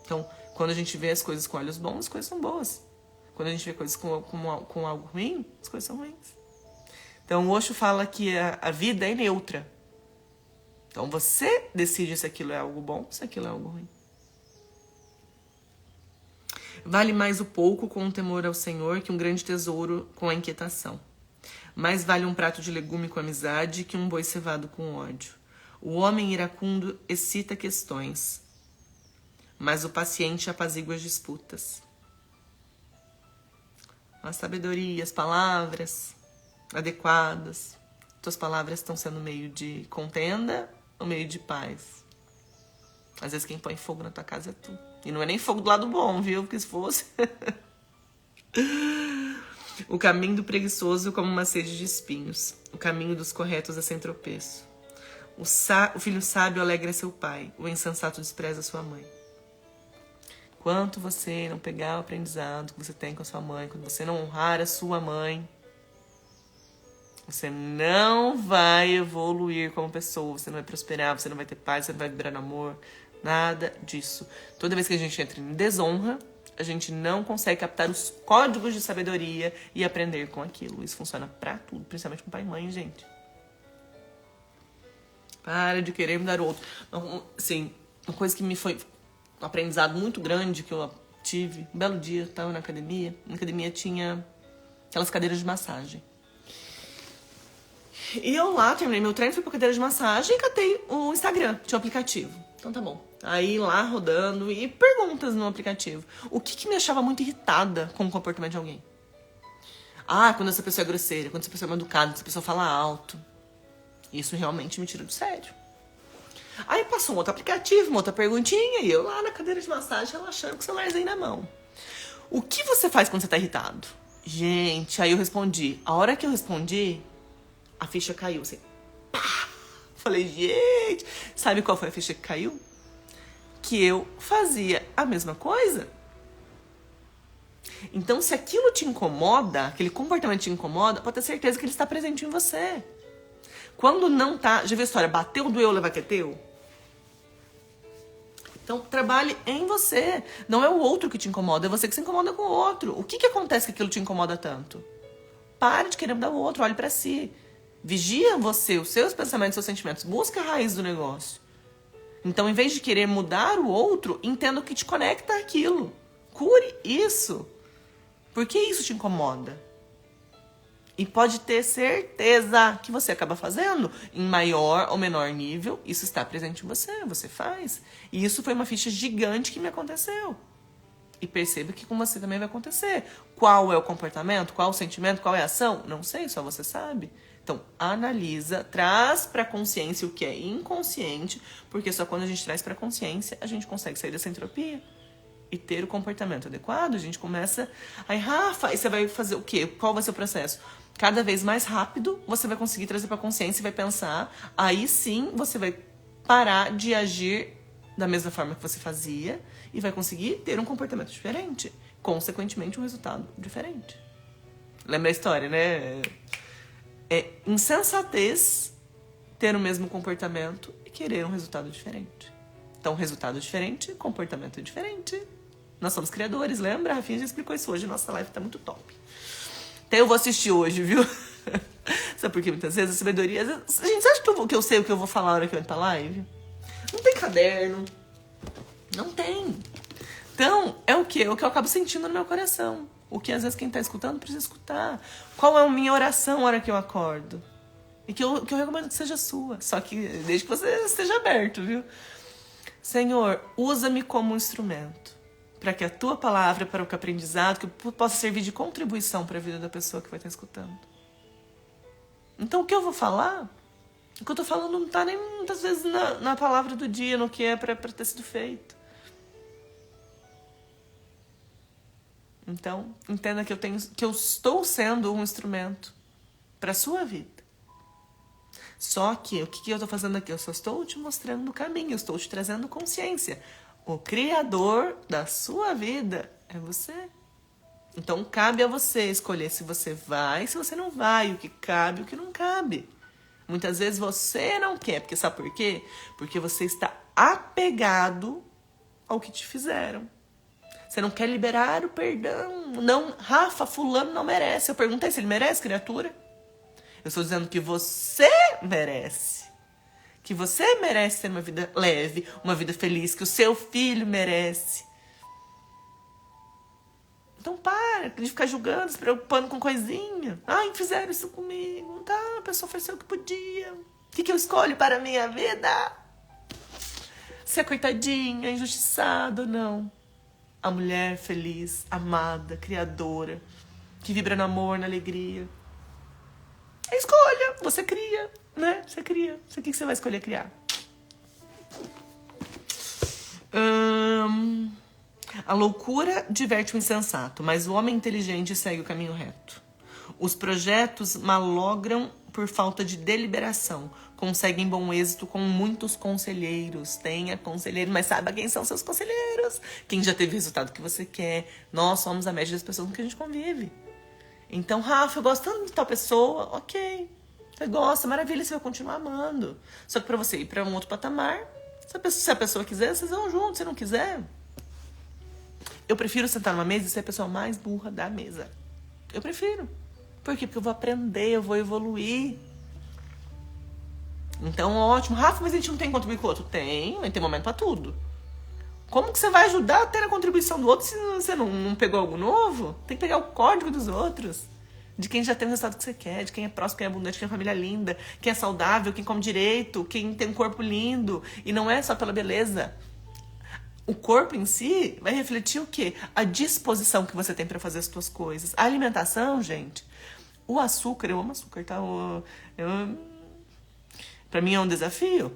Então, quando a gente vê as coisas com olhos bons, as coisas são boas. Quando a gente vê coisas com algo ruim, as coisas são ruins. Então, o Osho fala que a vida é neutra. Então, você decide se aquilo é algo bom, se aquilo é algo ruim. Vale mais o pouco com o temor ao Senhor que um grande tesouro com a inquietação. Mais vale um prato de legume com amizade que um boi cevado com ódio. O homem iracundo excita questões, mas o paciente apazigua as disputas. A sabedoria, as palavras adequadas. Tuas palavras estão sendo meio de contenda ou meio de paz? Às vezes quem põe fogo na tua casa é tu. E não é nem fogo do lado bom, viu? Porque se fosse... O caminho do preguiçoso como uma sede de espinhos. O caminho dos corretos é sem tropeço. O filho sábio alegra seu pai. O insensato despreza sua mãe. Quanto você não pegar o aprendizado que você tem com a sua mãe, quando você não honrar a sua mãe, você não vai evoluir como pessoa, você não vai prosperar, você não vai ter paz, você não vai vibrar no amor, nada disso. Toda vez que a gente entra em desonra, a gente não consegue captar os códigos de sabedoria e aprender com aquilo. Isso funciona pra tudo, principalmente com pai e mãe, gente. Para de querer mudar o outro. Assim, uma coisa que me foi um aprendizado muito grande que eu tive, um belo dia, eu estava na academia. Na academia tinha aquelas cadeiras de massagem. E eu lá, terminei meu treino, fui pra cadeira de massagem e catei o Instagram, tinha um aplicativo. Então tá bom. Aí lá rodando e perguntas no aplicativo. O que me achava muito irritada com o comportamento de alguém? Ah, quando essa pessoa é grosseira, quando essa pessoa é mal educada, quando essa pessoa fala alto. Isso realmente me tira do sério. Aí passou um outro aplicativo, uma outra perguntinha, e eu lá na cadeira de massagem relaxando com o celularzinho na mão. O que você faz quando você tá irritado? Gente, aí eu respondi. A hora que eu respondi, a ficha caiu, assim. Pá! Falei, gente, sabe qual foi a ficha que caiu? Que eu fazia a mesma coisa. Então, se aquilo te incomoda, aquele comportamento te incomoda, pode ter certeza que ele está presente em você. Quando não tá... Já viu a história? Bateu, doeu, levar que é teu? Então, trabalhe em você. Não é o outro que te incomoda, é você que se incomoda com o outro. O que acontece que aquilo te incomoda tanto? Pare de querer mudar o outro, olhe pra si. Vigia você, os seus pensamentos, os seus sentimentos. Busca a raiz do negócio. Então, em vez de querer mudar o outro, entenda o que te conecta àquilo. Cure isso. Por que isso te incomoda? E pode ter certeza que você acaba fazendo em maior ou menor nível. Isso está presente em você, você faz. E isso foi uma ficha gigante que me aconteceu. E perceba que com você também vai acontecer. Qual é o comportamento, qual é o sentimento, qual é a ação? Não sei, só você sabe. Então, analisa, traz para consciência o que é inconsciente, porque só quando a gente traz para consciência, a gente consegue sair dessa entropia e ter o comportamento adequado. A gente começa... Aí, Rafa, aí você vai fazer o quê? Qual vai ser o processo? Cada vez mais rápido, você vai conseguir trazer para consciência e vai pensar. Aí sim, você vai parar de agir da mesma forma que você fazia e vai conseguir ter um comportamento diferente. Consequentemente, um resultado diferente. Lembra a história, né? É insensatez ter o mesmo comportamento e querer um resultado diferente. Então, resultado diferente, comportamento diferente. Nós somos criadores, lembra? A Rafinha já explicou isso hoje, nossa live tá muito top. Até eu vou assistir hoje, viu? Sabe por quê? Muitas vezes a sabedoria... Gente, você acha que eu sei o que eu vou falar na hora que eu entro pra live? Não tem caderno. Não tem. Então, é o quê? É o que eu acabo sentindo no meu coração. O que às vezes quem tá escutando precisa escutar. Qual é a minha oração na hora que eu acordo? E que eu recomendo que seja sua. Só que desde que você esteja aberto, viu? Senhor, usa-me como um instrumento. Para que a tua palavra, para o que aprendizado, que possa servir de contribuição para a vida da pessoa que vai estar escutando. Então, o que eu vou falar, o que eu tô falando não tá nem muitas vezes na palavra do dia, no que é para ter sido feito. Então, entenda que eu estou sendo um instrumento para a sua vida. Só que o que eu estou fazendo aqui? Eu só estou te mostrando o caminho, eu estou te trazendo consciência. O criador da sua vida é você. Então, cabe a você escolher se você vai, se você não vai, o que cabe, o que não cabe. Muitas vezes você não quer, porque sabe por quê? Porque você está apegado ao que te fizeram. Você não quer liberar o perdão. Não, Rafa, fulano não merece. Eu perguntei se ele merece, criatura. Eu estou dizendo que você merece. Que você merece ter uma vida leve, uma vida feliz, que o seu filho merece. Então para de ficar julgando, se preocupando com coisinha. Ai, fizeram isso comigo. Tá, a pessoa ofereceu o que podia. O que eu escolho para a minha vida? Ser coitadinha, injustiçada ou não. A mulher feliz, amada, criadora, que vibra no amor, na alegria. É escolha, você cria, né? Você cria. O que você vai escolher criar? A loucura diverte o insensato, mas o homem inteligente segue o caminho reto. Os projetos malogram por falta de deliberação. Conseguem bom êxito com muitos conselheiros. Tenha conselheiro, mas saiba quem são seus conselheiros. Quem já teve o resultado que você quer. Nós somos a média das pessoas com que a gente convive. Então, Rafa, eu gosto tanto de tal pessoa. Ok, você gosta, maravilha, você vai continuar amando. Só que pra você ir pra um outro patamar, se a pessoa quiser, vocês vão juntos. Se não quiser... Eu prefiro sentar numa mesa e ser a pessoa mais burra da mesa. Eu prefiro. Por quê? Porque eu vou aprender, eu vou evoluir. Então, ótimo. Rafa, mas a gente não tem que contribuir com o outro? Tem, mas tem momento pra tudo. Como que você vai ajudar a ter a contribuição do outro se você não pegou algo novo? Tem que pegar o código dos outros. De quem já tem o resultado que você quer, de quem é próximo, quem é abundante, quem é família linda, quem é saudável, quem come direito, quem tem um corpo lindo. E não é só pela beleza. O corpo em si vai refletir o quê? A disposição que você tem para fazer as suas coisas. A alimentação, gente. O açúcar, eu amo açúcar, tá? Pra mim é um desafio.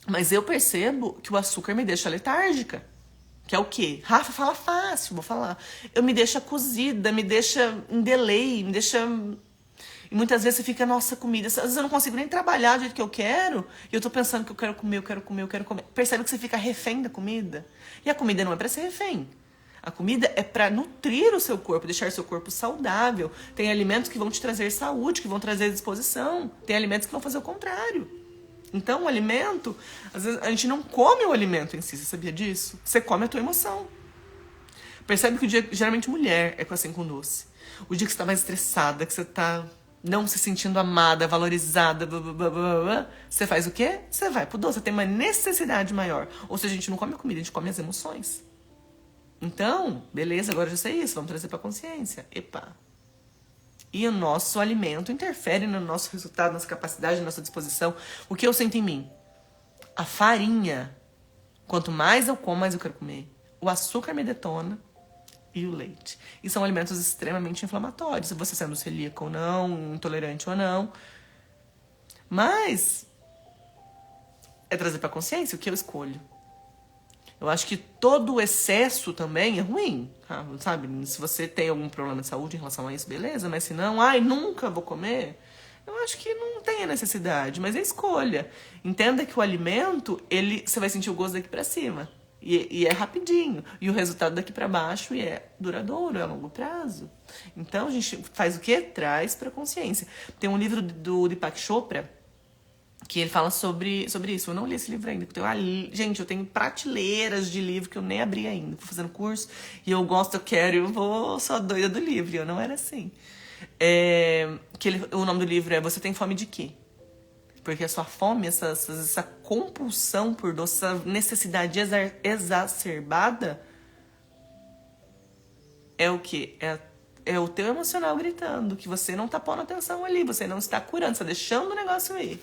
Mas eu percebo que o açúcar me deixa letárgica. Que é o quê? Rafa, fala fácil, vou falar. Eu me deixa cozida, me deixa em delay, me deixa... E muitas vezes você fica, nossa, comida. Às vezes eu não consigo nem trabalhar do jeito que eu quero. E eu tô pensando que eu quero comer, eu quero comer, eu quero comer. Percebe que você fica refém da comida? E a comida não é pra ser refém. A comida é pra nutrir o seu corpo, deixar o seu corpo saudável. Tem alimentos que vão te trazer saúde, que vão trazer disposição. Tem alimentos que vão fazer o contrário. Então, o alimento... Às vezes a gente não come o alimento em si, você sabia disso? Você come a tua emoção. Percebe que o dia... Geralmente mulher é assim com doce. O dia que você tá mais estressada, que você tá... não se sentindo amada, valorizada, blá, blá, blá, blá, blá, você faz o quê? Você vai pro doce, você tem uma necessidade maior. Ou seja, a gente não come a comida, a gente come as emoções. Então, beleza, agora eu já sei isso, vamos trazer pra consciência. Epa. E o nosso alimento interfere no nosso resultado, nossa capacidade, nossa disposição. O que eu sinto em mim? A farinha. Quanto mais eu como, mais eu quero comer. O açúcar me detona. e o leite. E são alimentos extremamente inflamatórios, você sendo celíaco ou não, intolerante ou não. Mas é trazer pra consciência o que eu escolho. Eu acho que todo o excesso também é ruim, sabe? Se você tem algum problema de saúde em relação a isso, beleza. Mas se não, nunca vou comer. Eu acho que não tem a necessidade, mas é escolha. Entenda que o alimento, você vai sentir o gosto daqui pra cima. E é rapidinho. E o resultado daqui pra baixo é duradouro, é a longo prazo. Então a gente faz o quê? Traz pra consciência. Tem um livro do Deepak Chopra que ele fala sobre isso. Eu não li esse livro ainda. Gente, eu tenho prateleiras de livro que eu nem abri ainda. Tô fazendo curso e eu gosto, eu quero, eu vou, sou a doida do livro. Eu não era assim. O nome do livro é Você Tem Fome de Quê? Porque a sua fome, essa compulsão por doce, essa necessidade exacerbada é o quê? É o teu emocional gritando que você não tá pondo atenção ali, você não está curando, você tá deixando o negócio ir.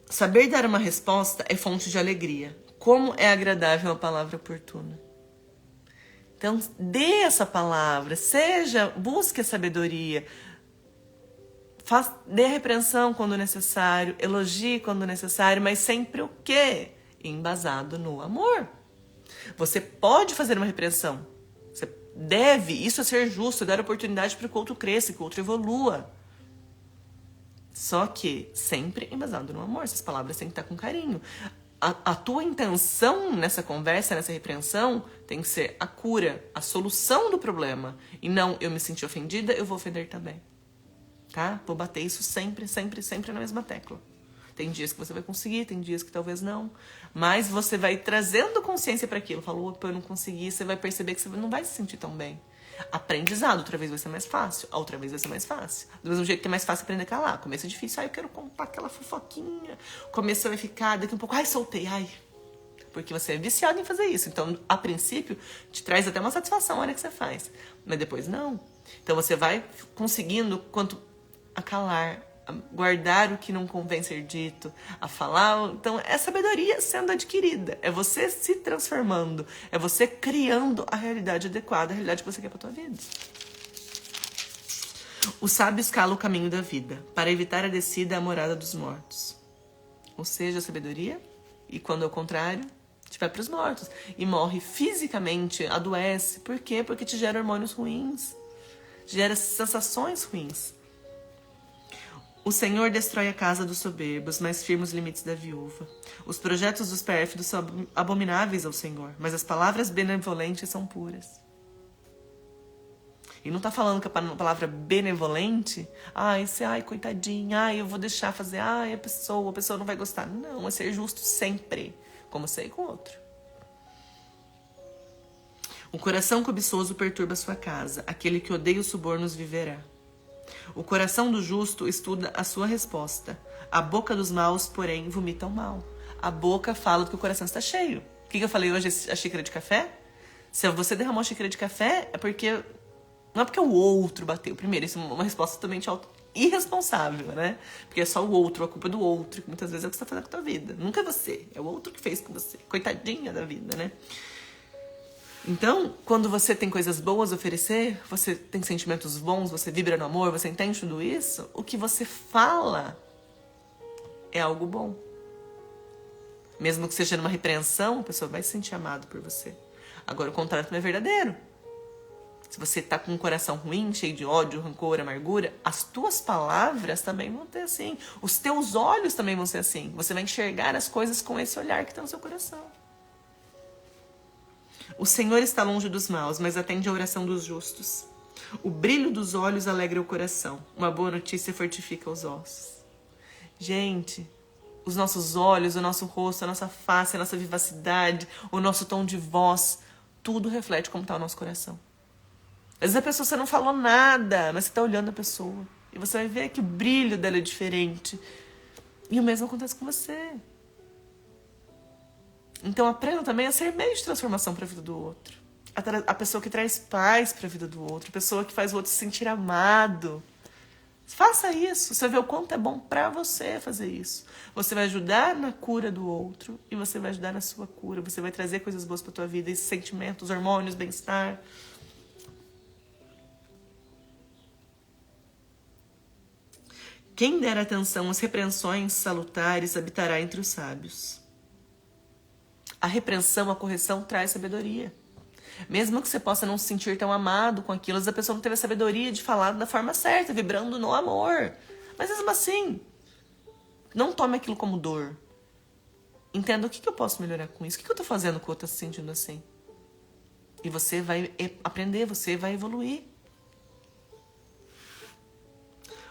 Saber dar uma resposta é fonte de alegria. Como é agradável a palavra oportuna. Então, dê essa palavra, busque a sabedoria, dê a repreensão quando necessário, elogie quando necessário, mas sempre o quê? Embasado no amor. Você pode fazer uma repreensão, você deve, isso é ser justo, dar oportunidade para que o outro cresça, que o outro evolua. Só que sempre embasado no amor, essas palavras têm que estar com carinho. A tua intenção nessa conversa, nessa repreensão, tem que ser a cura, a solução do problema. E não, eu me senti ofendida, eu vou ofender também. Tá? Vou bater isso sempre, sempre, sempre na mesma tecla. Tem dias que você vai conseguir, tem dias que talvez não. Mas você vai trazendo consciência para aquilo. Falou, opa, eu não consegui, você vai perceber que você não vai se sentir tão bem. Aprendizado, outra vez vai ser mais fácil, a outra vez vai ser mais fácil. Do mesmo jeito que é mais fácil aprender a calar. Começo é difícil, eu quero contar aquela fofoquinha. Começo vai ficar, daqui um pouco, soltei, Porque você é viciado em fazer isso. Então, a princípio, te traz até uma satisfação a hora que você faz. Mas depois não. Então você vai conseguindo quanto a calar, a guardar o que não convém ser dito, a falar. Então, é sabedoria sendo adquirida. É você se transformando. É você criando a realidade adequada, a realidade que você quer pra tua vida. O sábio escala o caminho da vida, para evitar a descida à morada dos mortos. Ou seja, a sabedoria, e quando é o contrário, te vai pros mortos. E morre fisicamente, adoece. Por quê? Porque te gera hormônios ruins. Gera sensações ruins. O Senhor destrói a casa dos soberbos, mas firma os limites da viúva. Os projetos dos pérfidos são abomináveis ao Senhor, mas as palavras benevolentes são puras. E não tá falando que a palavra benevolente, coitadinha, eu vou deixar fazer, a pessoa não vai gostar. Não, é ser justo sempre, como sei com o outro. O coração cobiçoso perturba sua casa, aquele que odeia os subornos viverá. O coração do justo estuda a sua resposta. A boca dos maus, porém, vomita o mal. A boca fala do que o coração está cheio. O que eu falei hoje, a xícara de café? Se você derramou a xícara de café, é porque... Não é porque o outro bateu. Primeiro, isso é uma resposta totalmente irresponsável, né? Porque é só o outro, a culpa é do outro. Que muitas vezes é o que você está fazendo com a tua vida. Nunca é você, é o outro que fez com você. Coitadinha da vida, né? Então, quando você tem coisas boas a oferecer, você tem sentimentos bons, você vibra no amor, você entende tudo isso, o que você fala é algo bom. Mesmo que seja numa repreensão, a pessoa vai se sentir amada por você. Agora, o contrário também é verdadeiro. Se você tá com um coração ruim, cheio de ódio, rancor, amargura, as tuas palavras também vão ter assim. Os teus olhos também vão ser assim. Você vai enxergar as coisas com esse olhar que está no seu coração. O Senhor está longe dos maus, mas atende a oração dos justos. O brilho dos olhos alegra o coração. Uma boa notícia fortifica os ossos. Gente, os nossos olhos, o nosso rosto, a nossa face, a nossa vivacidade, o nosso tom de voz, tudo reflete como está o nosso coração. Às vezes a pessoa, você não falou nada, mas você está olhando a pessoa. E você vai ver que o brilho dela é diferente. E o mesmo acontece com você. Então aprenda também a ser meio de transformação para a vida do outro. A pessoa que traz paz para a vida do outro. A pessoa que faz o outro se sentir amado. Faça isso, você vai ver o quanto é bom pra você fazer isso. Você vai ajudar na cura do outro e você vai ajudar na sua cura. Você vai trazer coisas boas pra tua vida, esses sentimentos, hormônios, bem-estar. Quem der atenção às repreensões salutares habitará entre os sábios. A repreensão, a correção traz sabedoria. Mesmo que você possa não se sentir tão amado com aquilo, a pessoa não teve a sabedoria de falar da forma certa, vibrando no amor. Mas mesmo assim, não tome aquilo como dor. Entenda o que eu posso melhorar com isso, o que eu tô fazendo com o outro se sentindo assim. E você vai aprender, você vai evoluir.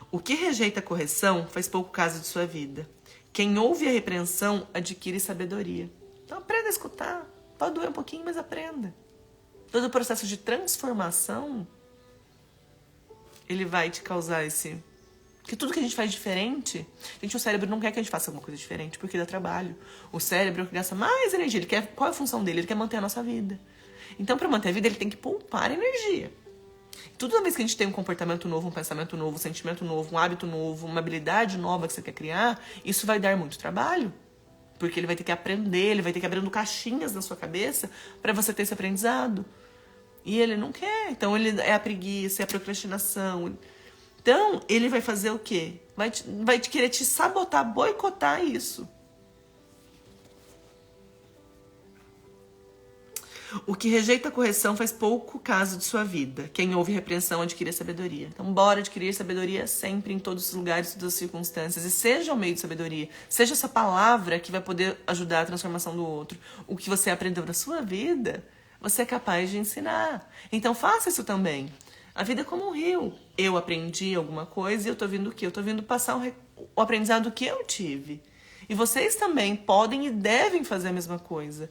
O que rejeita a correção faz pouco caso de sua vida. Quem ouve a repreensão adquire sabedoria. Então aprenda a escutar. Pode doer um pouquinho, mas aprenda. Todo o processo de transformação, ele vai te causar esse... Porque tudo que a gente faz diferente... Gente, o cérebro não quer que a gente faça alguma coisa diferente, porque dá trabalho. O cérebro gasta mais energia. Ele quer... Qual é a função dele? Ele quer manter a nossa vida. Então, para manter a vida, ele tem que poupar energia. Toda vez que a gente tem um comportamento novo, um pensamento novo, um sentimento novo, um hábito novo, uma habilidade nova que você quer criar, isso vai dar muito trabalho. Porque ele vai ter que aprender, ele vai ter que abrindo caixinhas na sua cabeça para você ter esse aprendizado. E ele não quer. Então, ele é a preguiça, é a procrastinação. Então, ele vai fazer o quê? Vai te querer te sabotar, boicotar isso. O que rejeita a correção faz pouco caso de sua vida. Quem ouve repreensão adquire sabedoria. Então, bora adquirir sabedoria sempre, em todos os lugares, em todas as circunstâncias. E seja o meio de sabedoria. Seja essa palavra que vai poder ajudar a transformação do outro. O que você aprendeu na sua vida, você é capaz de ensinar. Então, faça isso também. A vida é como um rio. Eu aprendi alguma coisa e eu tô vindo o quê? Eu tô vindo passar o aprendizado que eu tive. E vocês também podem e devem fazer a mesma coisa.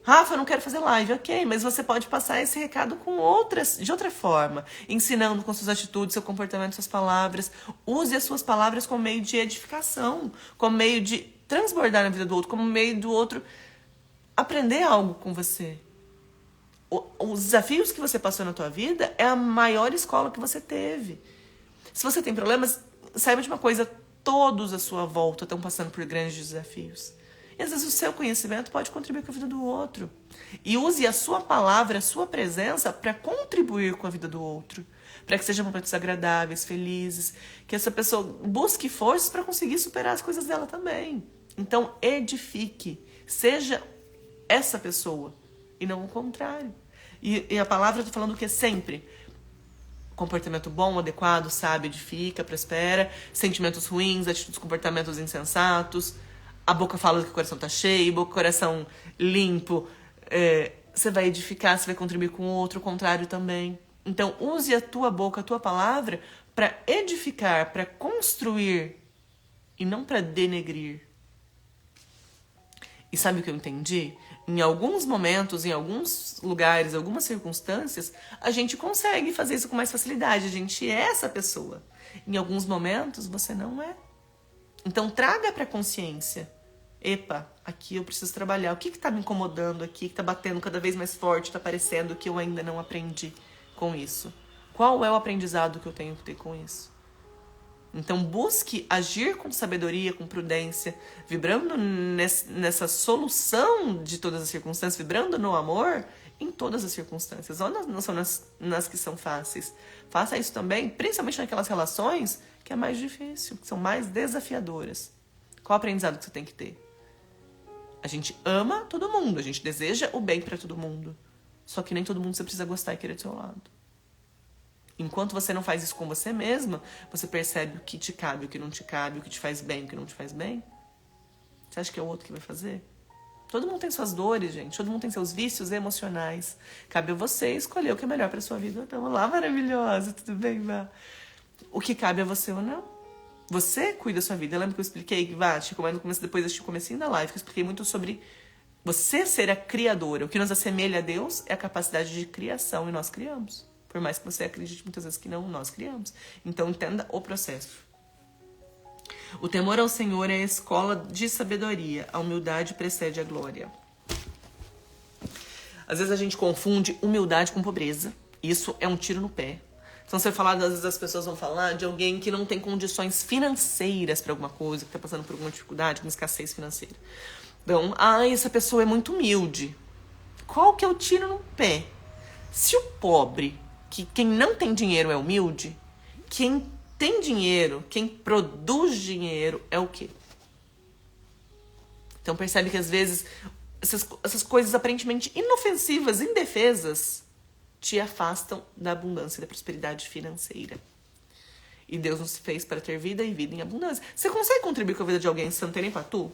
Rafa, eu não quero fazer live. Ok, mas você pode passar esse recado de outra forma. Ensinando com suas atitudes, seu comportamento, suas palavras. Use as suas palavras como meio de edificação. Como meio de transbordar na vida do outro. Como meio do outro aprender algo com você. Os desafios que você passou na tua vida é a maior escola que você teve. Se você tem problemas, saiba de uma coisa. Todos à sua volta estão passando por grandes desafios. E às vezes o seu conhecimento pode contribuir com a vida do outro. E use a sua palavra, a sua presença para contribuir com a vida do outro. Para que sejam momentos agradáveis, felizes. Que essa pessoa busque forças para conseguir superar as coisas dela também. Então, edifique. Seja essa pessoa. E não o contrário. E a palavra eu tô falando o que sempre. Comportamento bom, adequado, sábio, edifica, prospera. Sentimentos ruins, atitudes, comportamentos insensatos. A boca fala que o coração tá cheio, o coração limpo. Você vai edificar, você vai contribuir com o outro, o contrário também. Então, use a tua boca, a tua palavra, para edificar, para construir e não para denegrir. E sabe o que eu entendi? Em alguns momentos, em alguns lugares, algumas circunstâncias, a gente consegue fazer isso com mais facilidade. A gente é essa pessoa. Em alguns momentos, você não é. Então, traga para a consciência. Epa, aqui eu preciso trabalhar. O que está me incomodando aqui, que está batendo cada vez mais forte, está parecendo que eu ainda não aprendi com isso? Qual é o aprendizado que eu tenho que ter com isso? Então, busque agir com sabedoria, com prudência, vibrando nessa solução de todas as circunstâncias, vibrando no amor em todas as circunstâncias. Não são nas que são fáceis. Faça isso também, principalmente naquelas relações que é mais difícil, que são mais desafiadoras. Qual o aprendizado que você tem que ter? A gente ama todo mundo, a gente deseja o bem para todo mundo. Só que nem todo mundo você precisa gostar e querer do seu lado. Enquanto você não faz isso com você mesma, você percebe o que te cabe, o que não te cabe, o que te faz bem, o que não te faz bem. Você acha que é o outro que vai fazer? Todo mundo tem suas dores, gente. Todo mundo tem seus vícios emocionais. Cabe a você escolher o que é melhor para sua vida. Então, olá, maravilhosa, tudo bem, Vá? O que cabe a você ou não. Você cuida da sua vida. Eu lembro que eu expliquei, Vá, depois assisti o comecinho da live, que eu expliquei muito sobre você ser a criadora. O que nos assemelha a Deus é a capacidade de criação, e nós criamos. Por mais que você acredite muitas vezes que não, nós criamos. Então, entenda o processo. O temor ao Senhor é a escola de sabedoria. A humildade precede a glória. Às vezes a gente confunde humildade com pobreza. Isso é um tiro no pé. Então, você falar, às vezes as pessoas vão falar de alguém que não tem condições financeiras para alguma coisa, que tá passando por alguma dificuldade, com escassez financeira. Então, essa pessoa é muito humilde. Qual que é o tiro no pé? Se o pobre, que quem não tem dinheiro é humilde, quem tem dinheiro, quem produz dinheiro é o quê? Então percebe que às vezes essas coisas aparentemente inofensivas, indefesas, te afastam da abundância e da prosperidade financeira. E Deus nos fez para ter vida e vida em abundância. Você consegue contribuir com a vida de alguém sem ter nem pra tu?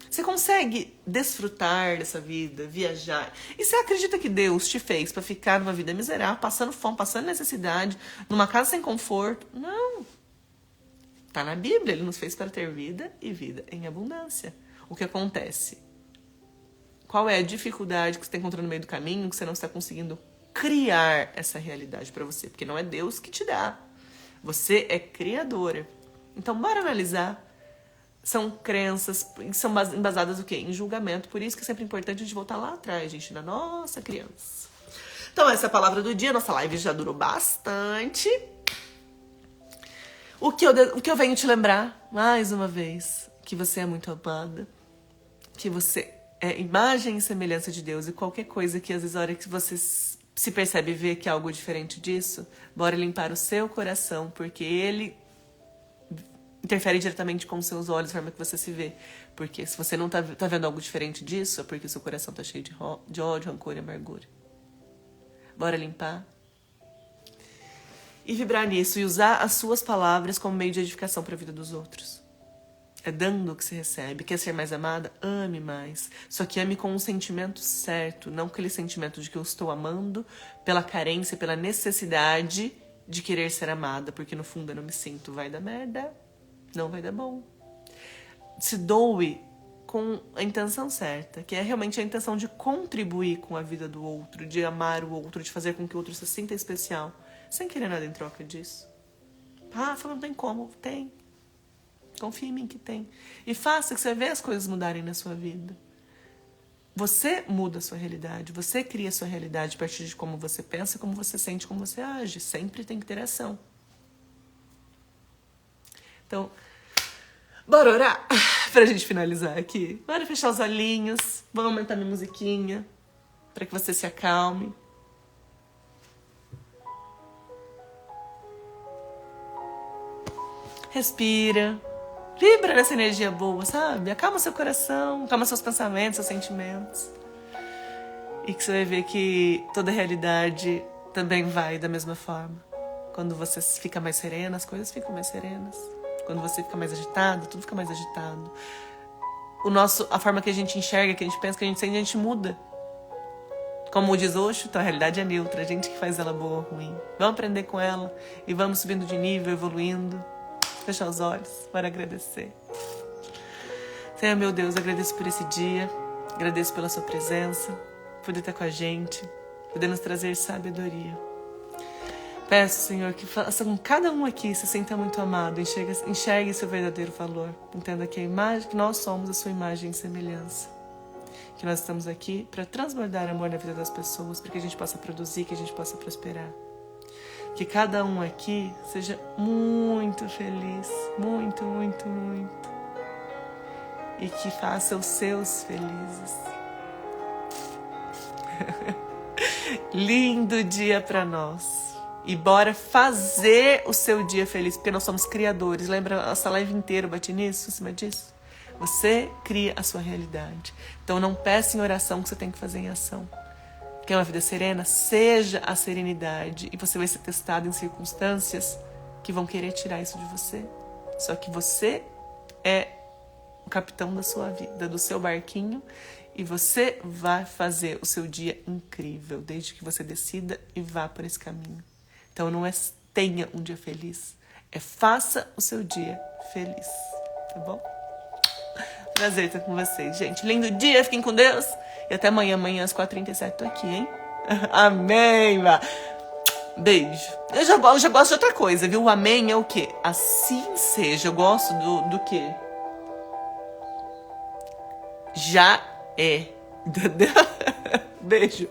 Você consegue desfrutar dessa vida, viajar? E você acredita que Deus te fez para ficar numa vida miserável, passando fome, passando necessidade, numa casa sem conforto? Não. Tá na Bíblia, Ele nos fez para ter vida e vida em abundância. O que acontece? Qual é a dificuldade que você está encontrando no meio do caminho que você não está conseguindo criar essa realidade para você? Porque não é Deus que te dá. Você é criadora. Então, bora analisar. São crenças que são embasadas o quê? Em julgamento. Por isso que é sempre importante a gente voltar lá atrás, gente, na nossa criança. Então, essa é a palavra do dia. Nossa live já durou bastante. O que eu venho te lembrar, mais uma vez, que você é muito amada, que você é imagem e semelhança de Deus, e qualquer coisa que às vezes a hora que você se percebe e vê que é algo diferente disso, bora limpar o seu coração, porque ele interfere diretamente com os seus olhos, a forma que você se vê. Porque se você não tá vendo algo diferente disso, é porque o seu coração tá cheio de ódio, rancor e amargura. Bora limpar. E vibrar nisso e usar as suas palavras como meio de edificação para a vida dos outros. É dando o que se recebe. Quer ser mais amada? Ame mais. Só que ame com um sentimento certo, não aquele sentimento de que eu estou amando pela carência, pela necessidade de querer ser amada, porque no fundo eu não me sinto. Vai dar merda, não vai dar bom. Se doe com a intenção certa, que é realmente a intenção de contribuir com a vida do outro, de amar o outro, de fazer com que o outro se sinta especial, sem querer nada em troca disso. Rafa, não tem como. Tem. Confia em mim que tem. E faça que você veja as coisas mudarem na sua vida. Você muda a sua realidade. Você cria a sua realidade a partir de como você pensa, como você sente, como você age. Sempre tem que ter ação. Então, bora orar pra gente finalizar aqui. Bora fechar os olhinhos. Vou aumentar minha musiquinha para que você se acalme. Respira. Vibra nessa energia boa, sabe? Acalma seu coração, acalma seus pensamentos, seus sentimentos. E que você vai ver que toda a realidade também vai da mesma forma. Quando você fica mais serena, as coisas ficam mais serenas. Quando você fica mais agitado, tudo fica mais agitado. A forma que a gente enxerga, que a gente pensa, que a gente sente, a gente muda. Como diz Osho, então a realidade é neutra, a gente que faz ela boa ou ruim. Vamos aprender com ela e vamos subindo de nível, evoluindo. Fechar os olhos para agradecer. Senhor, meu Deus, agradeço por esse dia. Agradeço pela sua presença, por poder estar com a gente, poder nos trazer sabedoria. Peço, Senhor, que faça com cada um aqui se sinta muito amado, enxergue seu verdadeiro valor. Entenda que que nós somos a sua imagem e semelhança. Que nós estamos aqui para transbordar amor na vida das pessoas, para que a gente possa produzir, que a gente possa prosperar. Que cada um aqui seja muito feliz, muito, muito, muito. E que faça os seus felizes. Lindo dia para nós. E bora fazer o seu dia feliz, porque nós somos criadores. Lembra essa live inteira, eu bati nisso, em cima disso? Você cria a sua realidade. Então não peça em oração o que você tem que fazer em ação. Quer uma vida serena? Seja a serenidade. E você vai ser testado em circunstâncias que vão querer tirar isso de você. Só que você é o capitão da sua vida, do seu barquinho. E você vai fazer o seu dia incrível, desde que você decida e vá por esse caminho. Então não é tenha um dia feliz, é faça o seu dia feliz. Tá bom? Prazer estar com vocês, gente. Lindo dia, fiquem com Deus. E até amanhã às 4h37 tô aqui, hein? Amém, vá. Beijo. Eu já gosto de outra coisa, viu? O amém é o quê? Assim seja. Eu gosto do quê? Já é. Entendeu? Beijo.